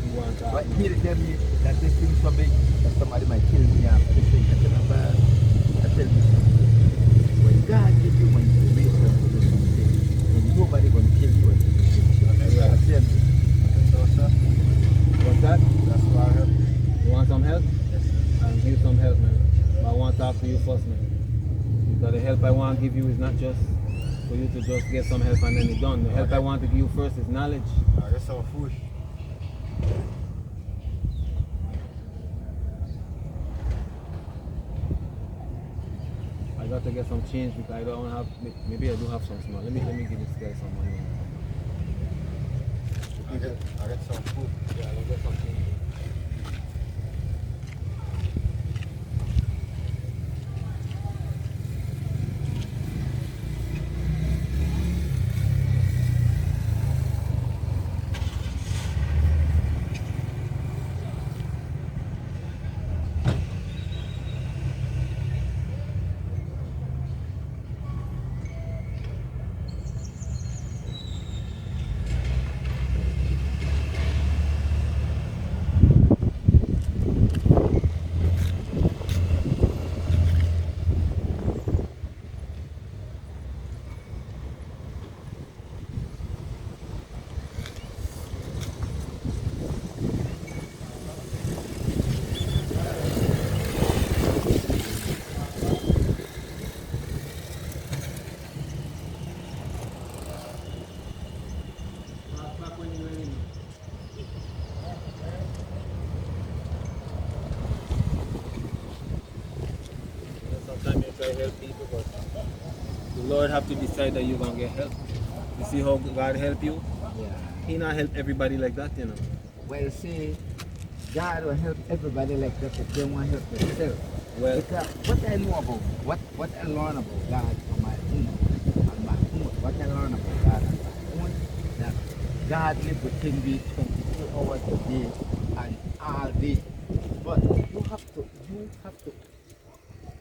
You want to right here, tell me that this thing's so big that somebody might kill me after this thing. I tell him, boss, I tell you something. When God gives you inspiration to do something, nobody gonna kill you when you do something. Right. What's that? That's why I heard. You want some help? Yes. I'll give you some help, man. But I want to talk to you first, man. Because the help I want to give you is not just for you to just get some help and then it's done. The help I want to give you first is knowledge. That's so food. I got to get some change because I don't have, maybe I do have some small. Let me give this guy some money. I get some food. Yeah, I'll get some change. Sometimes you try to help people, but the Lord have to decide that you're going to get help. You see how God help you? Yeah. He not help everybody like that, you know. Well, see, God will help everybody like that if they want help themselves. Well, Because what I know about, what I learn about God on my own, what I learn about God on my own, that God lives within me 24 hours a day and all day. But you have to,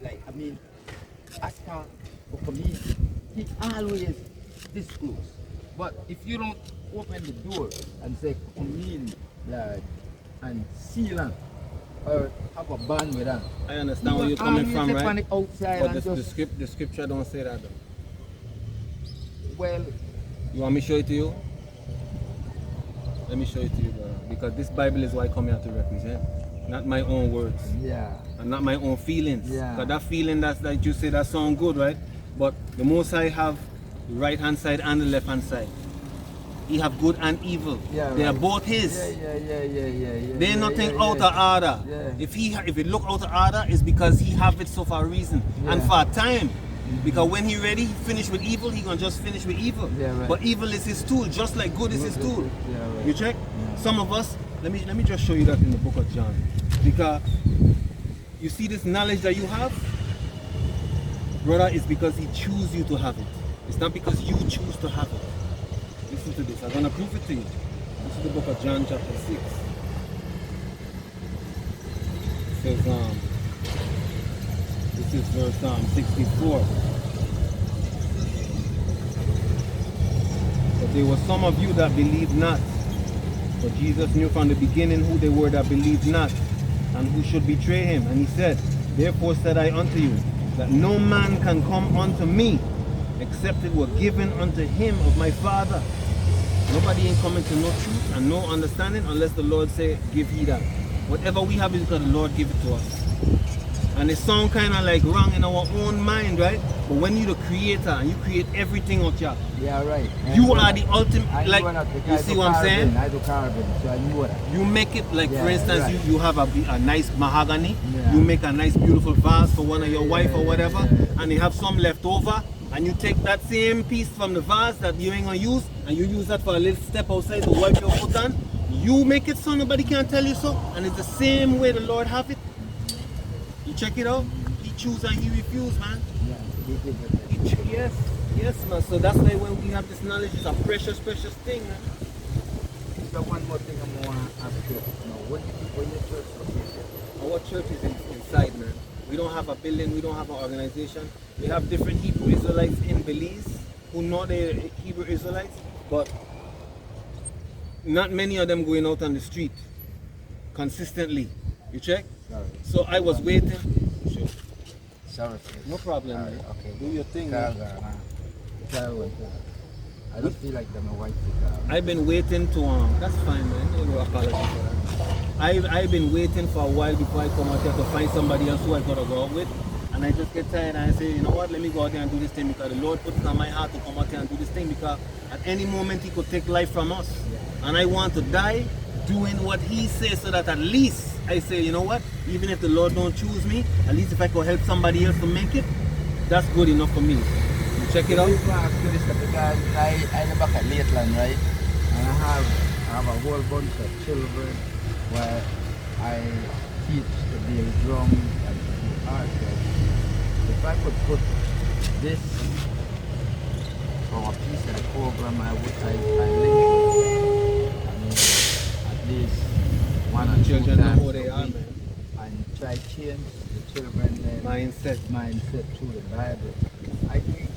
like, I mean, ask God for me, He always this close. But if you don't open the door and say, come in, Lord, and seal them, or have a bond with them. I understand where you're coming from, right? On the outside But and the scripture don't say that though. well, You want me to show it to you? Let me show it to you, brother. Because this Bible is what I come here to represent. Not my own words. yeah. And not my own feelings. Yeah. Because that feeling that you say that sound good, right? But the Most High have the right hand side and the left hand side. He have good and evil. Yeah, They are right. both his. Yeah. They're nothing yeah, out of order. Yeah. If it look out of order, it's because he have it so for a reason and Yeah. for a time. Because when he ready, he finish with evil, he gonna just finish with evil. Yeah, right. But evil is his tool, just like good is his tool. Yeah, right. You check? Yeah. Some of us, let me just show you that in the book of John. Because you see this knowledge that you have, brother, it's because he choose you to have it. It's not because you choose to have it. Listen to this. I'm gonna prove it to you. This is the book of John chapter 6. It says this is verse 64. But there were some of you that believed not. For Jesus knew from the beginning who they were that believed not, and who should betray him. And he said, therefore said I unto you, that no man can come unto me, except it were given unto him of my Father. Nobody ain't coming to no truth and no understanding unless the Lord say, give he that. Whatever we have is because the Lord give it to us. And it sound kind of like wrong in our own mind, right? But when you're the creator and you create everything out here, Yeah, right. you are the ultimate, I like, know that you because see what I'm saying? I do carving, so I knew that. You make it, like, Yeah, for instance, right. you have a nice mahogany, Yeah. you make a nice beautiful vase for one of your wife or yeah, whatever, yeah. and you have some left over, and you take that same piece from the vase that you ain't gonna use, and you use that for a little step outside to wipe your foot on. You make it so nobody can tell you so, and it's the same way the Lord have it. You check it out. He choose and he refuse, man. Yeah, he did it. Yes, man. So that's why when we have this knowledge, it's a precious, precious thing, man. So one more thing I want to ask you. Where your church located? Our church is inside, man. We don't have a building, we don't have an organization. We have different Hebrew Israelites in Belize who know they're Hebrew Israelites, but not many of them going out on the street consistently. You check? Sorry. So I was waiting. Sure. Sorry. No problem, man. Okay. Do your thing, man. I don't feel like I'm a white I've been waiting to that's fine, man. No apology for that. I've been waiting for a while before I come out here to find somebody else who I gotta go out with. And I just get tired and I say, you know what, let me go out there and do this thing because the Lord put it on my heart to come out here and do this thing because at any moment he could take life from us. And I want to die doing what he says so that at least I say, you know what, even if the Lord don't choose me, at least if I could help somebody else to make it, that's good enough for me. You check it out. Because I live back at Lakeland, right? And I have a whole bunch of children where I teach to build drums and do art. If I could put this on a piece of the program, I link it. I mean, at least one or two Children know times who they a are, week, man. and try change the children Mindset. through the Bible. I think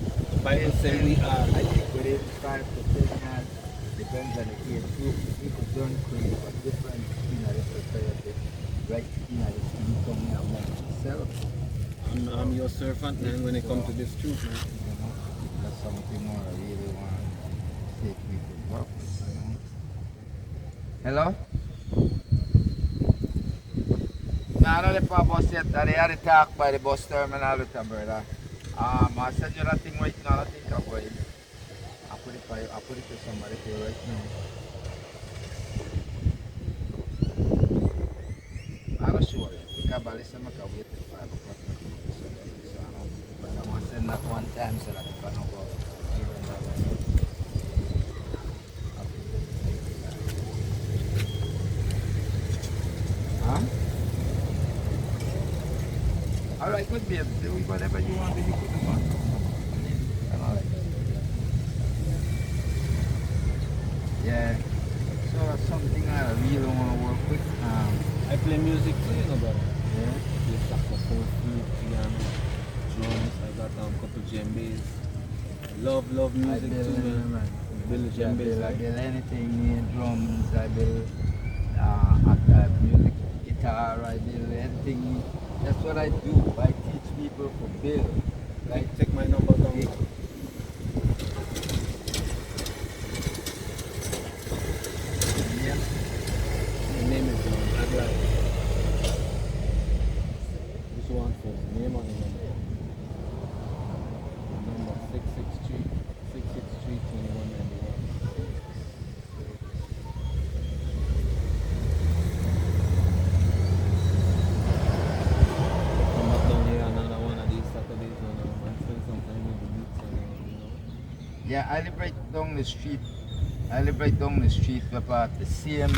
Bible says we are. I think within 5 to 10 years, depends on the age group, people don't create a different the society, right? It's becoming among itself. I'm your servant, man, when it comes to this truth, man. That's something more I really want to take people up. Hello? No, I don't know bus yet. They had to talk by the bus terminal with them, brother. I send you that thing right now, I think I'm going. I put it to somebody here right now. I'm not sure. Because by this time I can wait till 5 o'clock. So I'm going to send that one time so that I can go even that way. Huh? Alright, good babe. Do whatever you want to do, you put it on. Alright. Yeah. So that's something I really want to work with. I play music too, you know, brother. Yeah. I play saxophone, flute, piano, drums. I got a couple djembes. Love music too, man. Build djembes, I like build anything, drums, I build music, guitar, I build anything. That's what I do. I teach people to build. Like, take my number down. Yeah. My name is Adlai. This one first. Name on the number. Number 663 2191. Yeah, I live right down the street. I live right down the street, about the same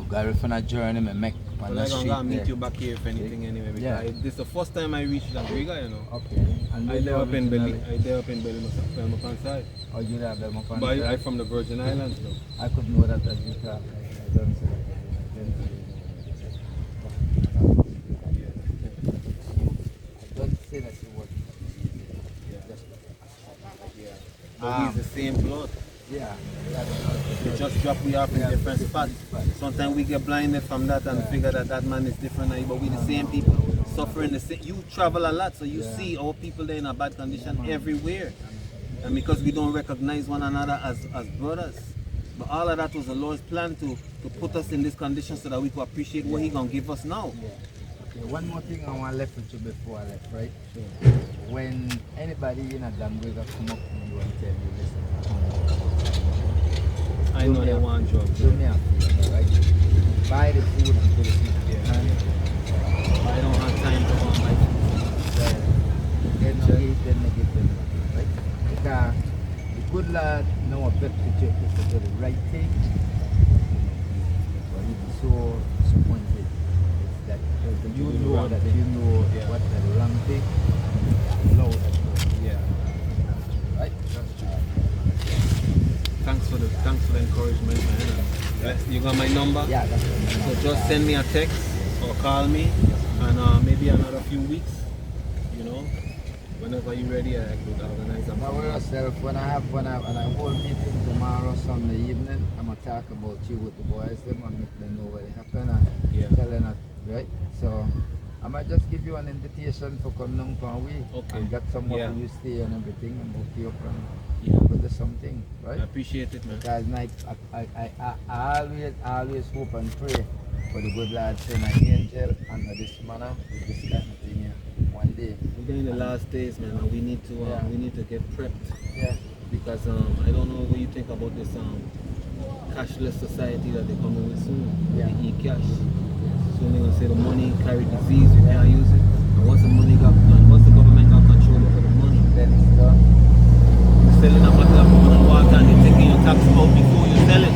go on a journey me make on Well, the I'm street gonna meet there. you back here if anything anyway. Because Yeah. this is the first time I reached Dangriga, you know. Okay. And I where you there up in Belize. originally? I there up in Belmopan side. Oh, you there, Belmopan? But I from the Virgin Islands though. I could know that as you talk. I don't say that. I don't say that you work. But he's the same blood. Yeah. They just drop we off in different spots. Sometimes we get blinded from that and figure that man is different, but we the same people suffering the same. You travel a lot, so you see our people there in a bad condition everywhere. And because we don't recognize one another as brothers. But all of that was the Lord's plan to put us in this condition so that we could appreciate what He gonna give us now. Okay, one more thing I want to left with you before I left, right? When anybody in a Dangriga come up to you and tell you, listen, I know they want drugs. do me a favor, right? Buy the food and put it in. I don't have time to go on my food. Then no eat, then they give them nothing, right? Because the good lad know a better picture is to do the right thing. But he'd be so disappointed that you know that you know what the wrong thing and allow that to Yeah. right? Thanks for the encouragement, man. You got my number? Yeah, that's what So just send me a text or call me, and maybe another few weeks, you know, whenever you're ready, I could organize a Now with yourself, when I whole meeting tomorrow, Sunday evening, I'm gonna talk about you with the boys, them and make them know what happened and tell them that, right? So I might just give you an invitation for come down for a week and get some more you stay and everything and hook you up and put there something, right? I appreciate it, man. Because like I always hope and pray for the good lads in an angel under this manner with this kind of thing here one day. We're in the last days, man, and we need to get prepped. Yeah. Because I don't know what you think about this cashless society that they're coming with soon. Yeah. The e-cash. So they're gonna say the money carry disease, we can't use it. And once the government got control over the money, Then it's done. you're selling a bottle of phone and water and they're taking your tax out before you sell it.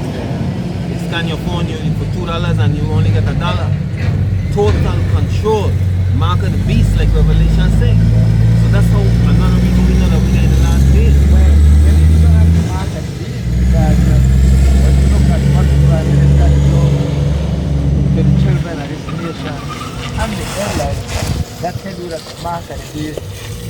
They scan your phone for $2 and you only get $1. Total control. Mark of the beast, like Revelation says. So that's how another reason we know that we're in the last days. Well, you don't have to mark at this because when you look at what the Prime Minister is doing to the children of this nation and the airline, that tell you that mark at this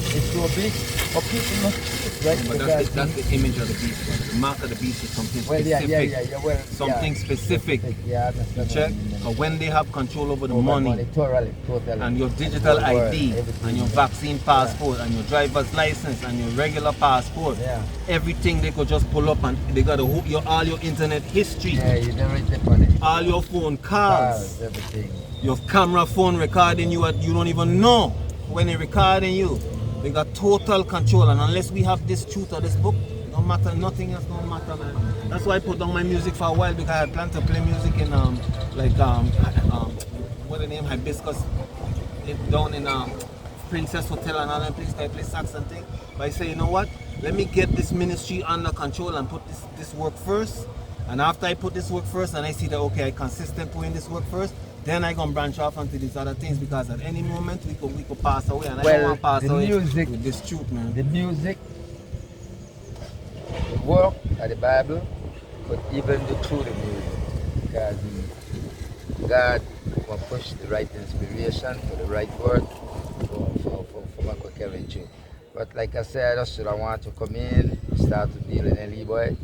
is so big, but people not see it, right? But that's the image of the beast. Right? The mark of the beast is something specific. Something specific. Yeah, Check. When they have control over the money totally. and your digital ID everything. and your vaccine passport and your driver's license and your regular passport, everything they could just pull up and they got all your internet history, Yeah, you don't read the money. all your phone calls, Everything. your camera phone recording you you don't even know when they're recording you. They got total control, and unless we have this truth of this book, it don't matter, nothing else don't matter, man. That's why I put down my music for a while, because I had planned to play music in what the name, Hibiscus, down in Princess Hotel and all that place. I play sax and thing. But I say, you know what? Let me get this ministry under control and put this work first. And after I put this work first, and I see that okay, I consistent putting this work first, then I gonna branch off onto these other things, because at any moment we could pass away, and I don't want to pass away with this truth, man. The music, the work of the Bible, but even through the music, because God will push the right inspiration for the right word for what we carry through. But like I said, I just want to come in, start to deal in Eli boy.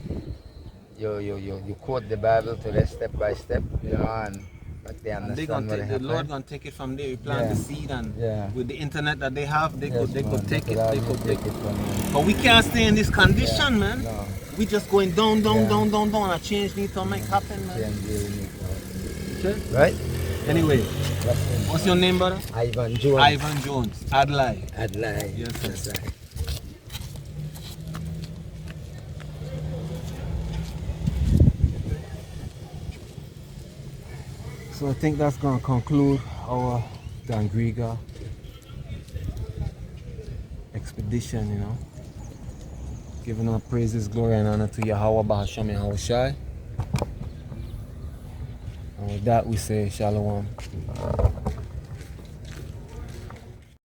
You quote the Bible to them step by step, you know, and like they understand the Lord gonna take it from there. We plant the seed, and with the internet that they have, they could take it. But we can't stay in this condition, man. No. We just going down, and a change needs to make happen, man. Okay? Right? Anyway, what's your name, brother? Ivan Jones. Ivan Jones. Adlai. Adlai. Yes, sir. That's right. So I think that's going to conclude our Dangriga expedition, you know. Giving all praises, glory, and honor to Yahweh Bahasham Yahushai. And with that we say Shalom.